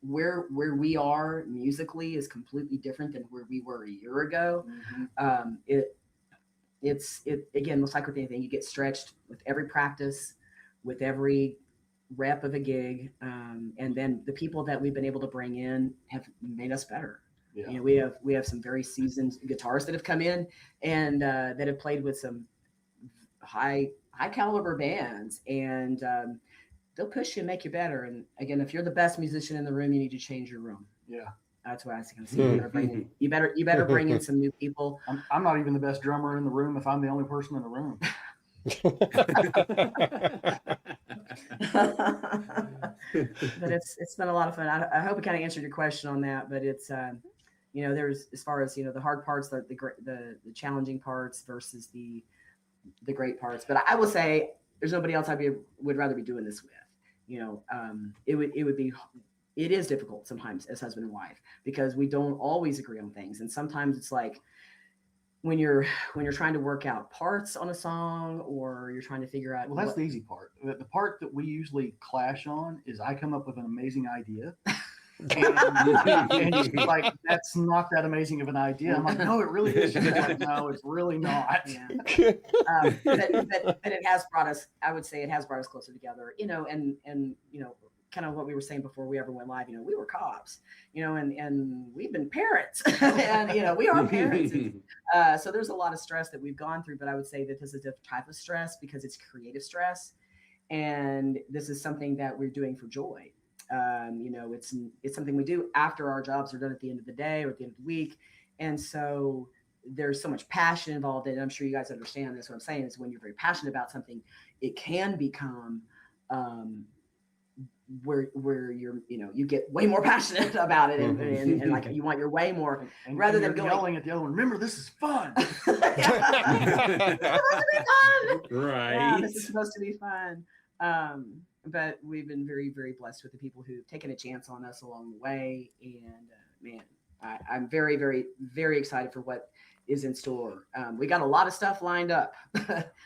C: Where we are musically is completely different than where we were a year ago.
D: Mm-hmm.
C: It's again, looks like with anything, you get stretched with every practice, with every rep of a gig, and then the people that we've been able to bring in have made us better.
D: Yeah.
C: We have some very seasoned guitarists that have come in and that have played with some high caliber bands, and they'll push you and make you better. And again, if you're the best musician in the room, you need to change your room.
D: Yeah.
C: That's what I was going to say. You better bring in some new people.
D: I'm not even the best drummer in the room if I'm the only person in the room.
C: But it's been a lot of fun. I hope I kind of answered your question on that. But it's there's, as far as the hard parts, the challenging parts versus the great parts. But I will say there's nobody else would rather be doing this with. It is difficult sometimes as husband and wife, because we don't always agree on things. And sometimes it's like when you're trying to work out parts on a song, or you're trying to figure out.
D: Well, that's the easy part. The part that we usually clash on is I come up with an amazing idea. And she's like, that's not that amazing of an idea. I'm like, no, it really is. She's like, no, it's really not.
C: Yeah. But it has brought us, I would say it has brought us closer together, and kind of what we were saying before we ever went live. You know, we were cops, you know, and we've been parents, and you know, we are parents. And, so there's a lot of stress that we've gone through. But I would say that this is a different type of stress because it's creative stress, and this is something that we're doing for joy. You know, it's something we do after our jobs are done at the end of the day or at the end of the week, and so there's so much passion involved in it. I'm sure you guys understand this. What I'm saying is when you're very passionate about something, it can become where you're, you know, you get way more passionate about it and like you want your way more
D: and
C: rather
D: you're
C: than going,
D: yelling at the other one. Remember, this is fun.
C: Yeah, this is supposed to be fun. But we've been very, very blessed with the people who've taken a chance on us along the way. And man, I'm very, very, very excited for what is in store. We got a lot of stuff lined up.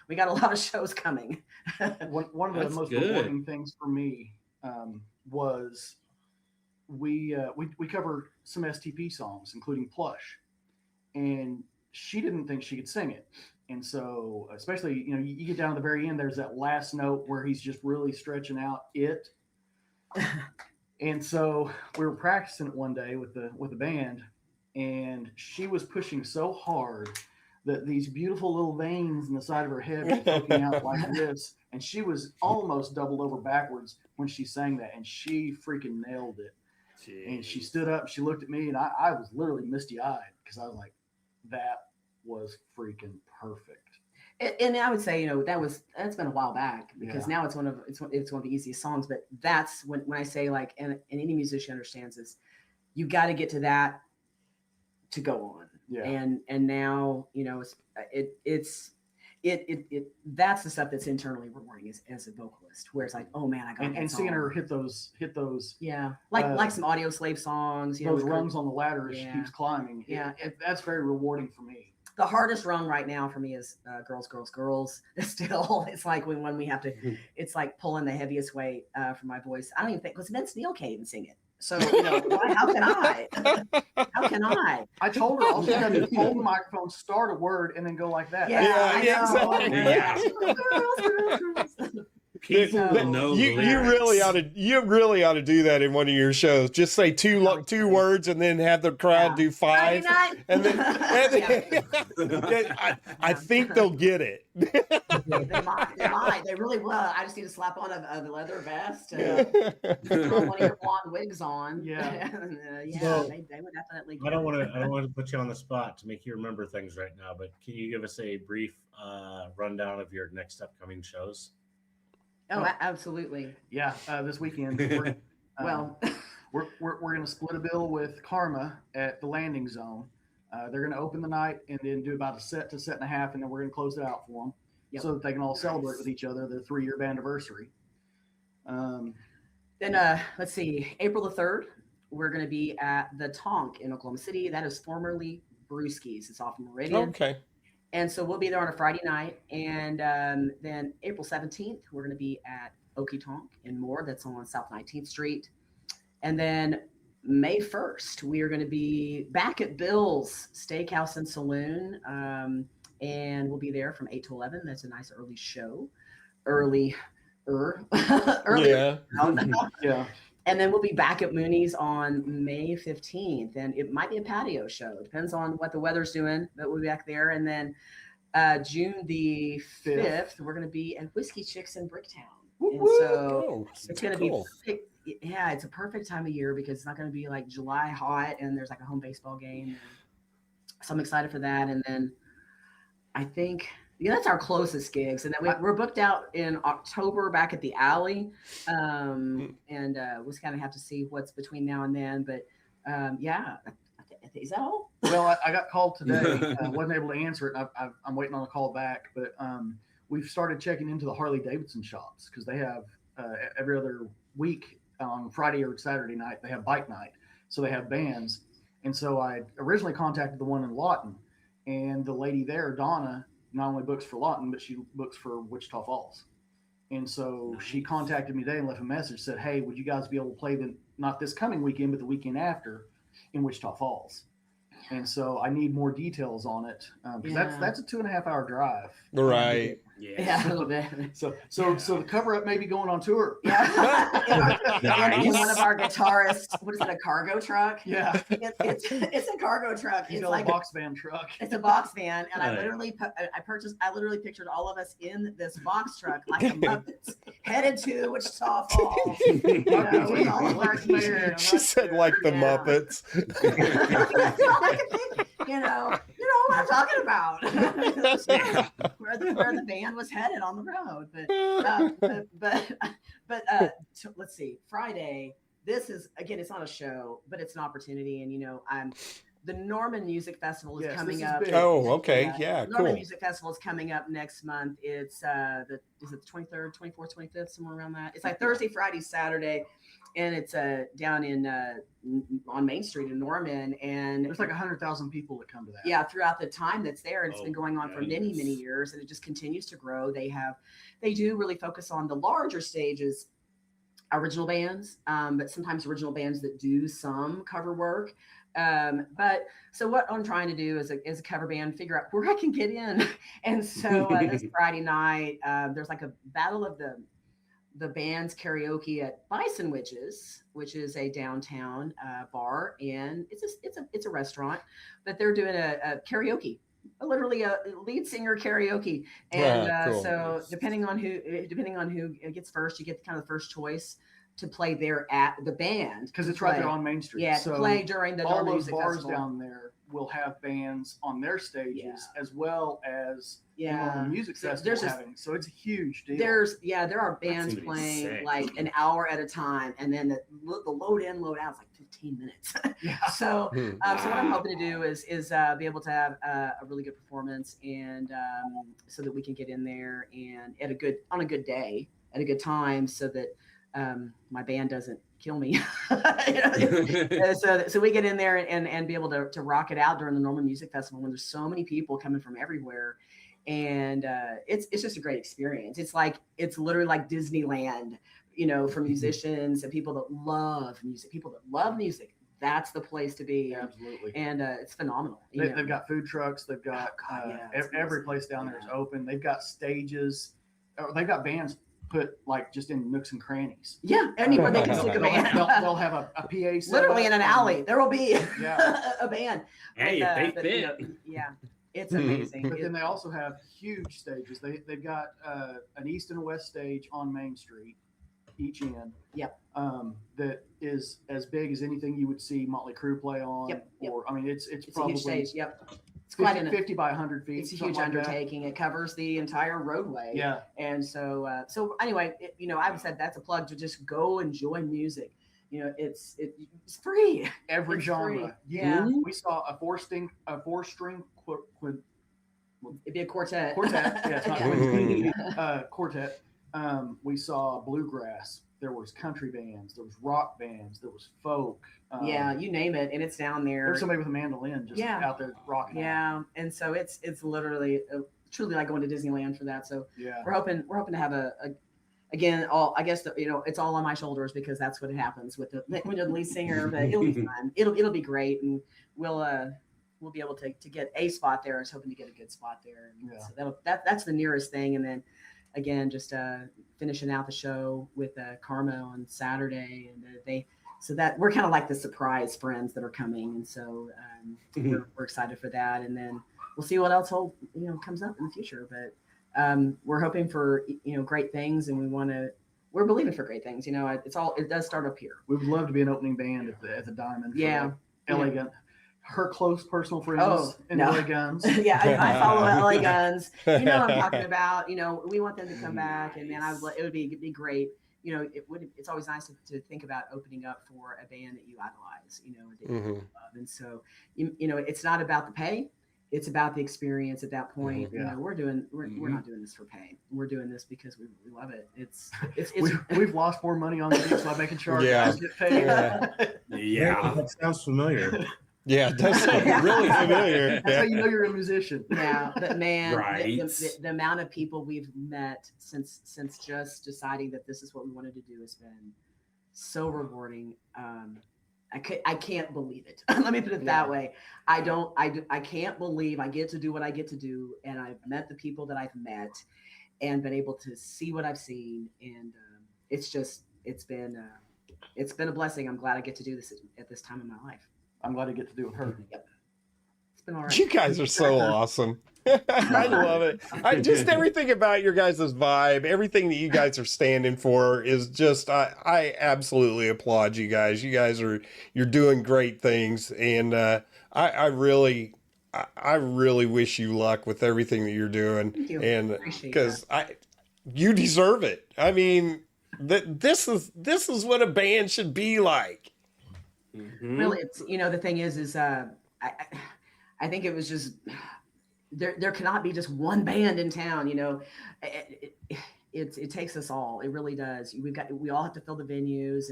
C: We got a lot of shows coming.
D: One of the
E: That's
D: most
E: good.
D: rewarding things for me was we cover some STP songs, including Plush, and she didn't think she could sing it. And so, especially, you know, you get down to the very end, there's that last note where he's just really stretching out it. And so we were practicing it one day with the band, and she was pushing so hard that these beautiful little veins in the side of her head were poking out like this, and she was almost doubled over backwards when she sang that, and she freaking nailed it.
B: Jeez.
D: And she stood up, she looked at me, and I was literally misty-eyed because I was like, that was freaking perfect.
C: And I would say, you know, that's been a while back because
D: Yeah.
C: now it's one of the easiest songs. But that's when I say, like, and any musician understands this, you got to get to that to go on.
D: Yeah.
C: And now, you know, it's that's the stuff that's internally rewarding as a vocalist, where it's like, oh man, I got
D: And seeing her hit those
C: yeah, like some Audio Slave songs, you know,
D: those rungs on the ladder as she
C: Yeah.
D: keeps climbing.
C: Yeah.
D: That's very rewarding for me.
C: The hardest rung right now for me is girls. Still, it's like when we have to, it's like pulling the heaviest weight for my voice. I don't even think, because Vince Neil can't even sing it. So, you know, how can I? How can I?
D: I told her all she had to do is hold the microphone, start a word, and then go like that.
C: Yeah,
B: Yeah,
C: I know.
E: exactly.
C: Girls.
E: People
C: So-
E: know
B: You
E: the
B: really
E: lyrics.
B: ought to do that in one of your shows. Just say two words and then have the crowd do five. And then I think they'll get it.
C: They might. They really will. I just need to slap on a leather vest, throw one of your blonde wigs on.
D: Yeah.
C: And,
F: So,
C: they would definitely.
F: I don't want to put you on the spot to make you remember things right now, but can you give us a brief rundown of your next upcoming shows?
C: Oh, absolutely.
D: Yeah, this weekend.
C: Well,
D: We're going to split a bill with Karma at the Landing Zone. They're going to open the night and then do about a set to set and a half, and then we're going to close it out for them so that they can all celebrate with each other their 3-year anniversary.
C: then let's see. April the 3rd, we're going to be at the Tonk in Oklahoma City. That is formerly Brewski's. It's off Meridian.
B: Okay.
C: And so we'll be there on a Friday night. And then April 17th, we're going to be at Okie Tonk in Moore. That's on South 19th Street. And then May 1st, we are going to be back at Bill's Steakhouse and Saloon. And we'll be there from 8 to 11. That's a nice early show. Early.
B: Yeah.
D: Yeah.
C: And then we'll be back at Mooney's on May 15th. And it might be a patio show. Depends on what the weather's doing, but we'll be back there. And then June the 5th, we're going to be at Whiskey Chicks in Bricktown. And so
B: Oh,
C: it's going to be, yeah, it's a perfect time of year because it's not going to be like July hot and there's like a home baseball game. So I'm excited for that. And then I think, yeah, that's our closest gigs. And then we're booked out in October back at the Alley. And we'll just kind of have to see what's between now and then. But yeah, is that all?
D: Well, I got called today. Wasn't able to answer it. I'm waiting on a call back. But we've started checking into the Harley Davidson shops because they have every other week on Friday or Saturday night, they have bike night. So they have bands. And so I originally contacted the one in Lawton. And the lady there, Donna, not only books for Lawton, but she books for Wichita Falls. And so she contacted me today and left a message, said, hey, would you guys be able to play not this coming weekend, but the weekend after in Wichita Falls? And so I need more details on it because that's a 2.5 hour drive.
B: Right.
C: Yeah, a little bit.
D: So the cover up may be going on tour.
C: Yeah. And
F: Nice.
C: one of our guitarists, what is it, a cargo truck?
D: Yeah.
C: It's a cargo truck.
D: He's
C: It's
D: got
C: like
D: a box van truck.
C: it's a box van, and I
F: Right.
C: literally I literally pictured all of us in this box truck like the Muppets headed to Wichita Falls. You know, with all of our gear.
B: She said like the
C: Yeah.
B: Muppets.
C: you know what I'm talking about. where the band was headed on the road. But so let's see. Friday. This is again, it's not a show, but it's an opportunity. And the Norman Music Festival is
D: Yes,
C: coming
D: this is
C: up.
D: big.
B: Oh, okay. Yeah,
C: Norman
B: cool.
C: Music Festival is coming up next month. It's is it the 23rd, 24th, 25th, somewhere around that. It's like Thursday, Friday, Saturday, and it's down in on Main Street in Norman. And
D: There's like 100,000 people that come to that.
C: yeah, throughout the time that's there, and it's
F: Oh,
C: been going on for many
F: nice.
C: years, and it just continues to grow. They do really focus on the larger stages, original bands, but sometimes original bands that do some cover work. But so what I'm trying to do as a cover band, figure out where I can get in. And so this Friday night, there's like a battle of the bands karaoke at Bison Witches, which is a downtown bar, and it's a restaurant, but they're doing a karaoke, literally a lead singer karaoke. And
B: Cool.
C: so depending on who gets first, you get kind of the first choice to play there at the band,
D: Because it's right there on Main Street.
C: yeah,
D: So
C: to play during the
D: all
C: Norman
D: those
C: Music
D: bars
C: Festival.
D: down there will have bands on their stages as well as the
C: Yeah,
D: Norman Music
C: So
D: Festival
C: there's just-
D: having. So it's a huge deal.
C: there are bands
F: gonna be
C: playing
F: sick.
C: like an hour at a time, and then the load in, load out is like 15 minutes.
D: Yeah.
C: So, so what I'm hoping to do is be able to have a really good performance, and so that we can get in there and on a good day, at a good time, so that my band doesn't kill me. So we get in there and be able to rock it out during the Norman Music Festival when there's so many people coming from everywhere. And it's just a great experience. It's literally like Disneyland, for musicians and people that love music. That's the place to be.
D: Absolutely.
C: And it's phenomenal.
D: They've got food trucks. They've got
C: God, yeah, it's
D: every
C: amazing.
D: place down there is
C: Yeah.
D: open. They've got stages. They've got bands put like just in nooks and crannies.
C: Yeah, anywhere they can stick a band.
D: They'll have a PA set
C: Literally
D: up
C: in an alley, there will be
D: Yeah.
C: a band.
F: Hey,
C: But,
F: they
C: but,
F: fit.
C: yeah, it's amazing.
D: But then they also have huge stages. They've got an east and a west stage on Main Street, each end.
C: Yep.
D: That is as big as anything you would see Motley Crue play on.
C: Yep.
D: Or I mean, it's
C: It's a
D: probably
C: huge stage. Yep. It's
D: 50,
C: quite an
D: 50 by 100 feet.
C: it's a
D: something
C: huge
D: like that.
C: undertaking. It covers the entire roadway.
D: Yeah.
C: And so anyway, I would say that's a plug to just go enjoy music. It's free.
D: Every
C: It's
D: genre.
C: free. Yeah.
D: We saw a four string
C: It'd be a quartet.
D: quartet. Yeah, it's not
B: Yeah.
D: quartet. We saw bluegrass. There was country bands. There was rock bands. There was folk.
C: Yeah, you name it, and it's down there.
D: There's somebody with a mandolin just
C: Yeah.
D: out there rocking. out.
C: Yeah, and so it's literally truly like going to Disneyland for that. So
D: Yeah.
C: we're hoping to have again, I guess it's all on my shoulders because that's what happens with when you're the lead singer. But it'll be fun. It'll be great, and we'll be able to get a spot there. I was hoping to get a good spot there. And
D: Yeah.
C: so that's the nearest thing, and then again, just finishing out the show with Karma on Saturday, and so that we're kind of like the surprise friends that are coming, and so we're excited for that, and then we'll see what else comes up in the future. But we're hoping for great things, and we're believing for great things. It does start up here.
D: We would love to be an opening band at the Diamond. For
C: Yeah.
D: like LA Gun. Her close personal friends
C: Oh,
D: in
C: no.
D: LA Guns.
C: Yeah, I follow LA Guns. What I'm talking about. We want them to come back, and man, it would be great. It's always nice to think about opening up for a band that you idolize. That you love. And so it's not about the pay. It's about the experience at that point.
D: Yeah.
C: We're not doing this for pay. We're doing this because we love it. It's
D: We've lost more money on the gigs by making sure our
B: Yeah.
D: guys get paid.
B: Yeah.
F: That sounds familiar.
B: Yeah, it does sound really familiar.
D: That's how you know you're a musician.
C: yeah, but man,
F: Right.
C: the amount of people we've met since just deciding that this is what we wanted to do has been so rewarding. I can't believe it. Let me put it that way. I can't believe I get to do what I get to do, and I've met the people that I've met, and been able to see what I've seen. And it's been a blessing. I'm glad I get to do this at this time in my life.
D: I'm glad I get to do it with her.
C: It's been all right.
B: You guys are so awesome. I love it. Just everything about your guys' vibe, everything that you guys are standing for is just, I absolutely applaud you guys. You guys you're doing great things. And I really wish you luck with everything that you're doing.
C: Thank you.
B: And
C: Appreciate
B: because you deserve it. I mean, this is what a band should be like.
C: Really, it's, the thing is I think it was just there cannot be just one band in town. It takes us all. It really does. We all have to fill the venues,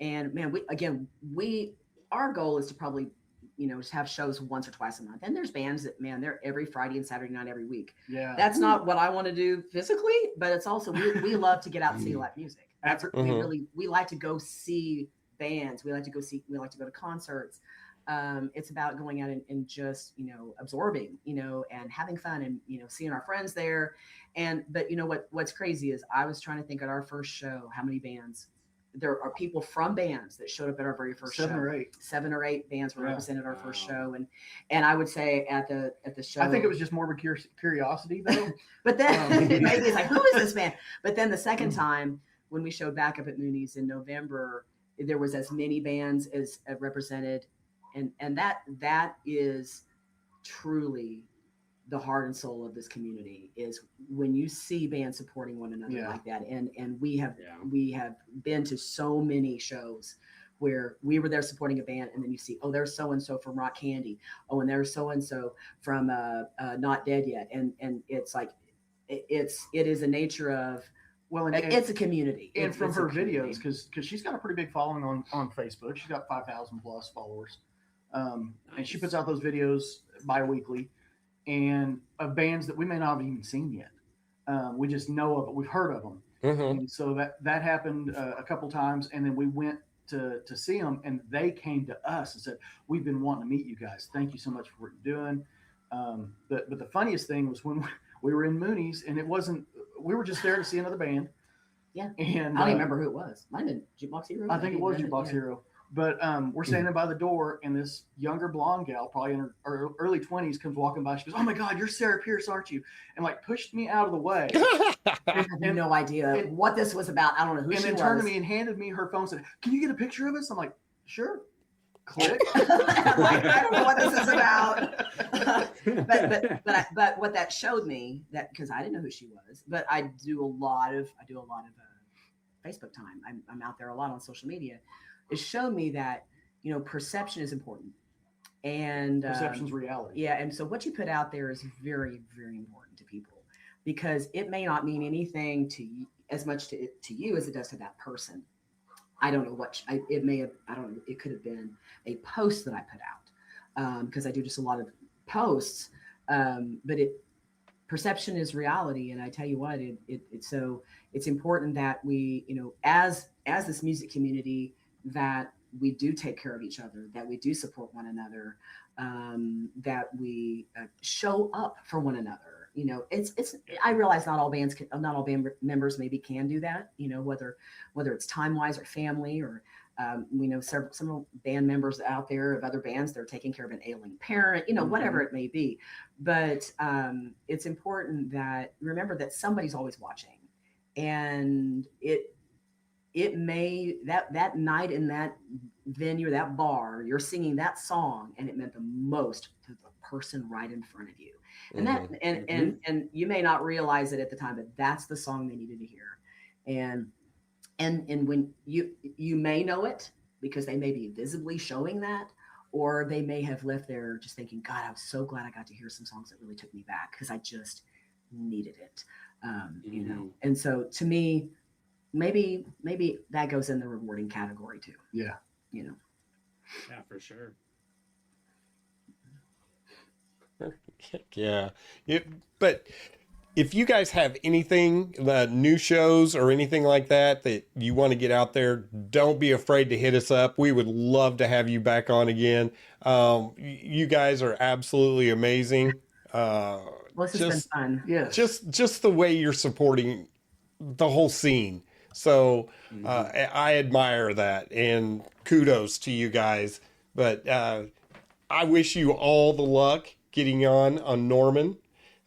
C: and man, our goal is to probably just have shows once or twice a month. And there's bands that, man, they're every Friday and Saturday night every week.
D: Yeah,
C: That's not what I want to do physically, but it's also we love to get out and see live music. We like to go see bands. We like to go to concerts. It's about going out and just, absorbing, and having fun and, seeing our friends there. But what's crazy is I was trying to think at our first show, how many bands there are people from bands that showed up at our very first show. 7 or 8 bands were represented our first show. And I would say at the show,
D: I think it was just morbid curiosity though.
C: But then maybe it's like, who is this band? But then the second time when we showed back up at Mooney's in November, there was as many bands as represented. And that is truly the heart and soul of this community, is when you see bands supporting one another like that. And we have been to so many shows where we were there supporting a band, and then you see, oh, there's so-and-so from Rock Candy. Oh, and there's so-and-so from Not Dead Yet. And it's like, it is a nature of, it's a community.
D: And from her videos, because she's got a pretty big following on Facebook. She's got 5,000 plus followers. And she puts out those videos bi-weekly, and of bands that we may not have even seen yet. We just know of it. We've heard of them. And so that happened a couple times. And then we went to see them, and they came to us and said, we've been wanting to meet you guys. Thank you so much for what you're doing. But the funniest thing was when we were in Mooney's, and we were just there to see another band.
C: Yeah.
D: And
C: I don't even remember who it was. Might have been Jukebox Hero.
D: I think it was Jukebox Hero. But we're standing by the door, and this younger blonde gal, probably in her early 20s, comes walking by. She goes, "Oh my God, you're Sarah Pierce, aren't you?" And like pushed me out of the way.
C: I had no idea what this was about. I don't know who she was.
D: And then turned to me and handed me her phone and said, "Can you get a picture of us?" I'm like, "Sure." Click.
C: I'm like, I don't know what this is about. but what that showed me, that because I didn't know who she was, but I do a lot of Facebook time. I'm out there a lot on social media. It showed me that, perception is important, and
D: Perception's reality.
C: Yeah. And so what you put out there is very, very important to people, because it may not mean anything to you, as much to you as it does to that person. I don't know what it may have. I don't know. It could have been a post that I put out, because I do just a lot of posts. But perception is reality, and I tell you what, it's important that we, as this music community, that we do take care of each other, that we do support one another, that we show up for one another. It's. I realize not all band members maybe can do that. Whether it's time wise or family, or we know some band members out there of other bands, they're taking care of an ailing parent. Whatever it may be. But it's important that remember that somebody's always watching, and it may that night in that venue, that bar, you're singing that song, and it meant the most to the person right in front of you. And and you may not realize it at the time, but that's the song they needed to hear. And when you may know it because they may be visibly showing that, or they may have left there just thinking, God, I was so glad I got to hear some songs that really took me back, because I just needed it. And so to me, maybe that goes in the rewarding category too.
D: Yeah.
F: Yeah, for sure.
B: Yeah. But if you guys have anything, new shows or anything like that you want to get out there, don't be afraid to hit us up. We would love to have you back on again. You guys are absolutely amazing.
C: Well, this has been
B: Just-
C: fun.
D: Yes.
B: just the way you're supporting the whole scene. So I admire that, and kudos to you guys. But I wish you all the luck getting on Norman.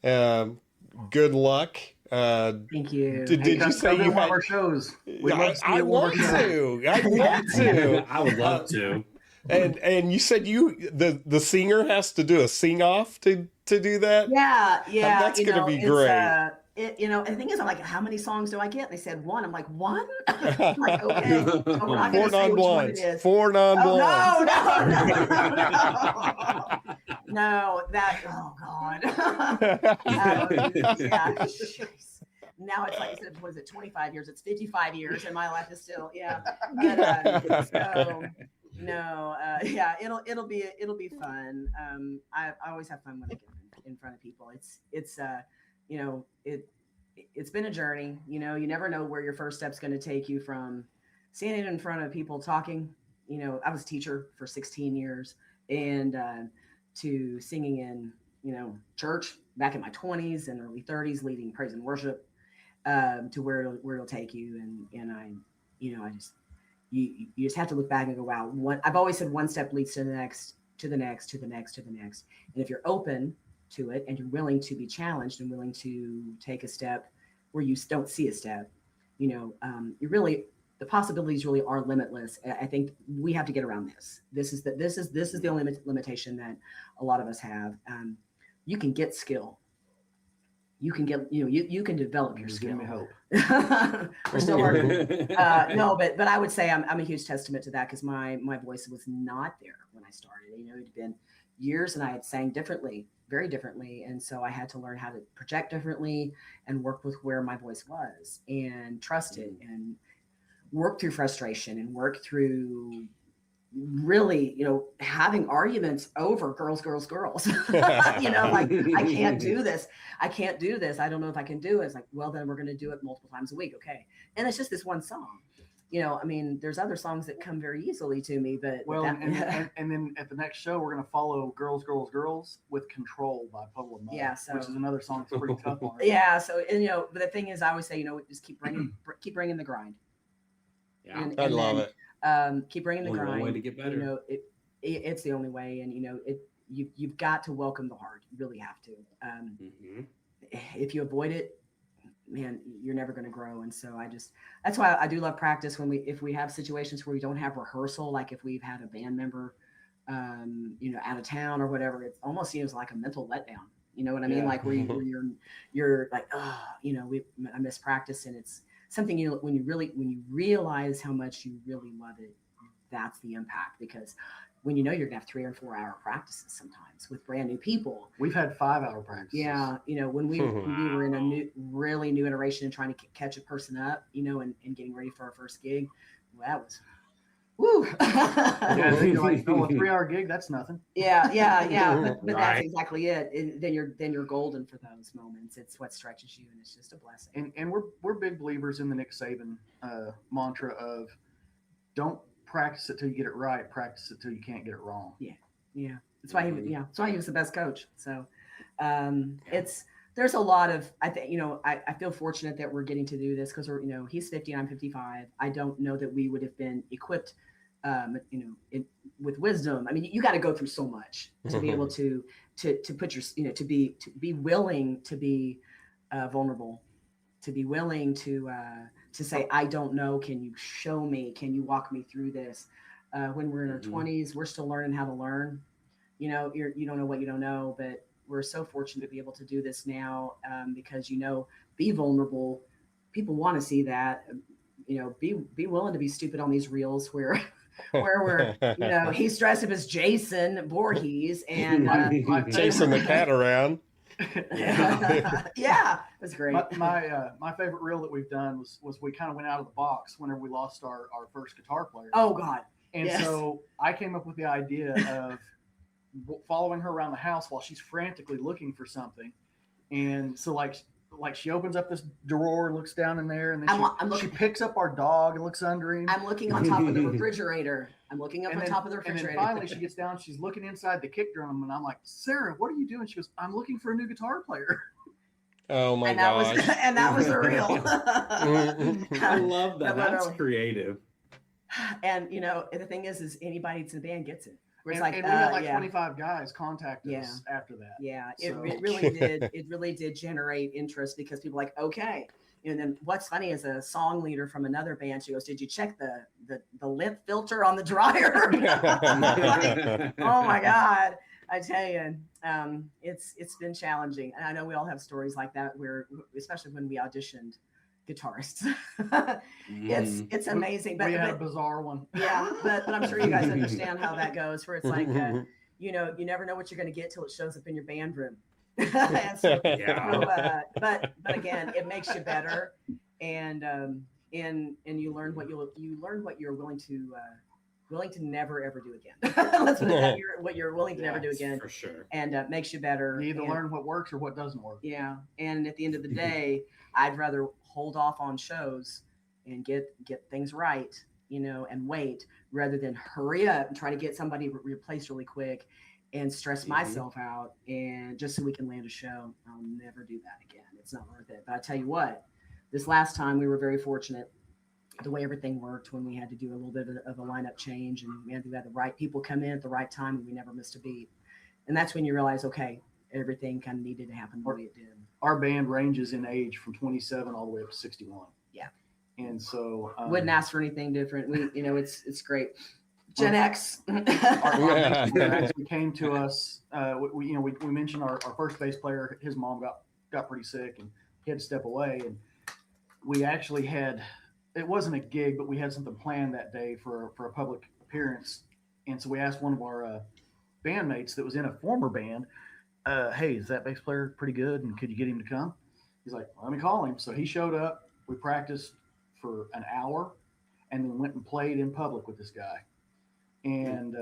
B: Good luck.
C: Thank you.
B: Did you say
D: Come to
B: you
D: one of
B: had?
D: our shows? We'd love to see
B: I
D: you at one of
B: want
D: our shows.
B: to. I want to.
E: I would love to.
B: And you said the singer has to do a sing off to do that.
C: Yeah, yeah.
B: That's
C: you
B: gonna
C: know,
B: be
C: it's,
B: great.
C: And the thing is, I'm like, how many songs do I get? And they said one. I'm like, one? I'm like, okay. So we're not
B: Four
C: gonna say which one it
B: non-blondes.
C: is.
B: Four non-blondes.
C: Oh, no, that, oh God. Yeah. Jeez. Now it's like, instead of, what is it, 25 years, it's 55 years, and my life is still, yeah. But, so, no, yeah, it'll be fun. I always have fun when I get in front of people. It's you know, it's been a journey. You know, you never know where your first step's going to take you, from standing in front of people talking. You know, I was a teacher for 16 years, and to singing in, you know, church back in my 20s and early 30s, leading praise and worship, to where it'll take you. And I, you know, I just, you just have to look back and go, wow, I've always said one step leads to the next, to the next, to the next, to the next. And if you're open to it, and you're willing to be challenged, and willing to take a step where you don't see a step, you know, the possibilities really are limitless. I think we have to get around this. This is the only limitation that a lot of us have. You can get skill. You can get, you can develop your
D: Just
C: skill.
D: give me hope.
C: We're still working. No, but I would say I'm a huge testament to that, because my voice was not there when I started. You know, it'd been years, and I had sang differently, very differently, and so I had to learn how to project differently and work with where my voice was, and trust it, and work through frustration, and work through really, you know, having arguments over girls. You know, like, I can't do this. I don't know if I can do it. It's like, well, then we're going to do it multiple times a week. Okay. And it's just this one song. You know, I mean, there's other songs that come very easily to me, but
D: Well, and then at the next show, we're going to follow Girls with Control by Puddle of Mudd,
C: Yeah, so-
D: which is another song that's pretty tough on her.
C: yeah. So, and, you know, but the thing is, I always say, you know, just keep bringing the grind.
E: Yeah.
C: And
B: I love
C: then,
B: it.
C: Keep bringing the
E: Only one
C: grind.
E: way to get better.
C: You know, it's the only way. And, you know, you've got to welcome the hard. You really have to.
E: Mhm.
C: If you avoid it, man, you're never going to grow. And so that's why I do love practice if we have situations where we don't have rehearsal, like if we've had a band member, you know, out of town or whatever, it almost seems like a mental letdown. You know what I mean?
D: Yeah.
C: Like where you're like, oh, you know, I miss practice. And it's something, you know, when you realize how much you really love it, that's the impact. Because when you know you're gonna have 3 or 4 hour practices sometimes with brand new people.
D: We've had 5-hour practices.
C: Yeah, you know, when we were in a really new iteration and trying to catch a person up, you know, and getting ready for our first gig, well, that was, woo.
D: Yeah, then you're like, oh, a 3-hour gig, that's nothing.
C: yeah. But that's
E: Right.
C: exactly it. And then you're golden for those moments. It's what stretches you, and it's just a blessing.
D: And we're big believers in the Nick Saban mantra of don't practice it till you get it right, practice it till you can't get it wrong.
C: Yeah, that's why he was the best coach. So there's a lot of, I think, you know, I feel fortunate that we're getting to do this, because we're, you know, he's 50 and I'm 55. I don't know that we would have been equipped, you know, with wisdom. I mean, you got to go through so much to be able to put your, you know, to be willing to be vulnerable, to be willing to say, I don't know. Can you show me? Can you walk me through this? When we're in our 20s, we're still learning how to learn. You know, you don't know what you don't know, but we're so fortunate to be able to do this now, because, you know, be vulnerable. People want to see that. You know, be willing to be stupid on these reels where we're, you know, he's dressed up as Jason Voorhees and
B: Chasing the cat around.
C: yeah, that's great.
D: My favorite reel that we've done was we kind of went out of the box whenever we lost our first guitar player.
C: Oh God.
D: And
C: yes.
D: so I came up with the idea of following her around the house while she's frantically looking for something. And so like like she opens up this drawer, looks down in there, and then
C: I'm
D: she
C: looking-
D: picks up our dog and looks under him.
C: I'm looking on top of the refrigerator. I'm looking up
D: And
C: on
D: then,
C: top of the
D: and then
C: refrigerator.
D: finally she gets down, she's looking inside the kick drum, and I'm like, Sarah, what are you doing? She goes, I'm looking for a new guitar player.
B: Oh my
C: and that
B: gosh.
C: was and that was the real.
E: I love that. That's
C: Literally.
E: creative.
C: And you know, the thing is anybody that's in the band gets it. Where it's
D: And,
C: like,
D: and we had like
C: yeah.
D: 25 guys contact
C: Yeah.
D: us after that.
C: Yeah,
D: So-
C: it really did. It really did generate interest because people were like, okay. And then what's funny is a song leader from another band. She goes, "Did you check the lint filter on the dryer?" Like, oh my god! I tell you, it's been challenging, and I know we all have stories like that. Where, especially when we auditioned guitarists, it's amazing. But,
D: we had a
C: but
D: bizarre one.
C: yeah, but I'm sure you guys understand how that goes. Where it's like, you know, you never know what you're going to get till it shows up in your band room. And so,
E: Yeah.
C: but again, it makes you better, and you learn what you're willing to never ever do again. Let's put it that what you're willing to never do again,
E: For sure.
C: and makes you better.
D: You either
C: and-
D: learn what works or what doesn't work.
C: yeah, and at the end of the day, I'd rather hold off on shows and get things right, you know, and wait rather than hurry up and try to get somebody replaced really quick and stress myself out and just so we can land a show. I'll never do that again. It's not worth it. But I tell you what, this last time we were very fortunate the way everything worked when we had to do a little bit of a lineup change and we had the right people come in at the right time and we never missed a beat. And that's when you realize, okay, everything kind of needed to happen the way it did.
D: Our band ranges in age from 27 all the way up to 61.
C: Yeah.
D: And so
C: Wouldn't ask for anything different. We, you know, it's great. Gen X.
D: our bass player actually came to us. We mentioned our first bass player. His mom got pretty sick and he had to step away. And we actually had, it wasn't a gig, but we had something planned that day for a public appearance. And so we asked one of our bandmates that was in a former band, hey, is that bass player pretty good? And could you get him to come? He's like, let me call him. So he showed up. We practiced for an hour and then went and played in public with this guy. And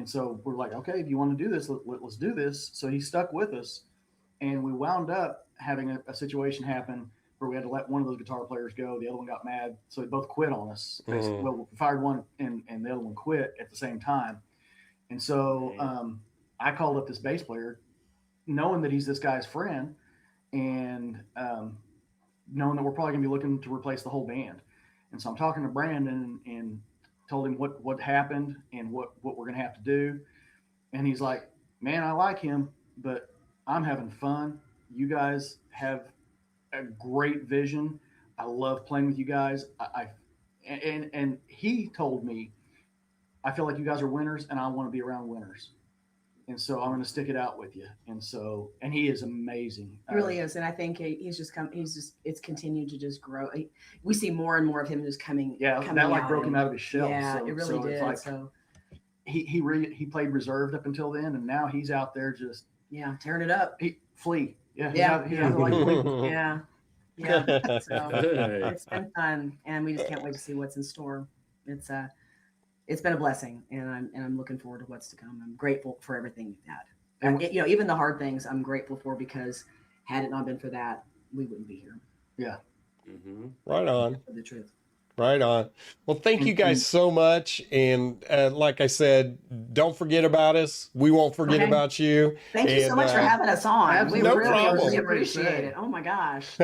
D: so we're like, okay, if you want to do this, let's do this. So he stuck with us, and we wound up having a situation happen where we had to let one of those guitar players go. The other one got mad, so they both quit on us.
B: Mm.
D: Well, we fired one, and the other one quit at the same time. And so I called up this bass player, knowing that he's this guy's friend, and knowing that we're probably going to be looking to replace the whole band. And so I'm talking to Brandon and told him what happened and what we're going to have to do. And he's like, man, I like him, but I'm having fun. You guys have a great vision. I love playing with you guys. And he told me, I feel like you guys are winners and I want to be around winners. And so I'm going to stick it out with you. And he is amazing.
C: He really is. And I think it's continued to just grow. We see more and more of him just coming.
D: Yeah,
C: coming
D: that like
C: out
D: broke him
C: and-
D: out of his shell.
C: Yeah,
D: So-
C: it really
D: so it's
C: did.
D: like
C: So
D: he played reserved up until then, and now he's out there just
C: yeah, tearing it up.
D: Flea. Yeah,
C: Yeah.
D: he's out there like Flea.
C: Yeah. Yeah. So
E: Good.
C: it's been fun and we just can't wait to see what's in store. It's been a blessing and I'm looking forward to what's to come. I'm grateful for everything we've had.
D: And
C: You know, even the hard things I'm grateful for because had it not been for that, we wouldn't be here.
D: Yeah.
B: Right on.
C: For the truth.
B: Right on. Well, thank you guys so much. And like I said, don't forget about us. We won't forget
C: Okay.
B: about you.
C: Thank you so
B: And,
C: much for having us on. We
B: No
C: really,
B: problem.
C: really appreciate it. Oh my gosh.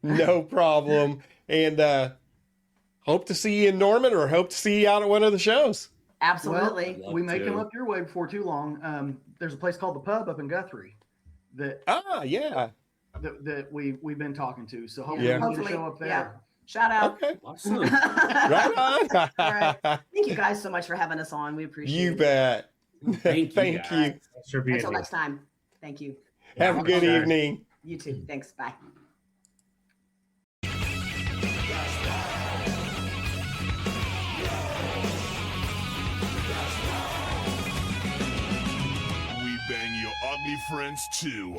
B: No problem. And hope to see you in Norman or hope to see you out at one of the shows.
C: Absolutely.
D: We may
E: to.
D: come up your way before too long. There's a place called the Pub up in Guthrie that
B: Yeah.
D: we've been talking to. So hopefully
B: Yeah.
D: we can get a
C: Hopefully,
D: show up there.
C: yeah. Shout out.
B: Okay.
E: Awesome.
B: Right on.
C: All right. Thank you guys so much for having us on. We appreciate
B: You
C: it.
B: bet.
E: Thank you,
B: Thank
E: guys.
B: you.
F: Thanks for being
C: Until
F: here.
C: next time. Thank you.
B: Have a good
F: Sure.
B: evening.
C: You too. Thanks. Bye.
A: We bang your ugly friends too.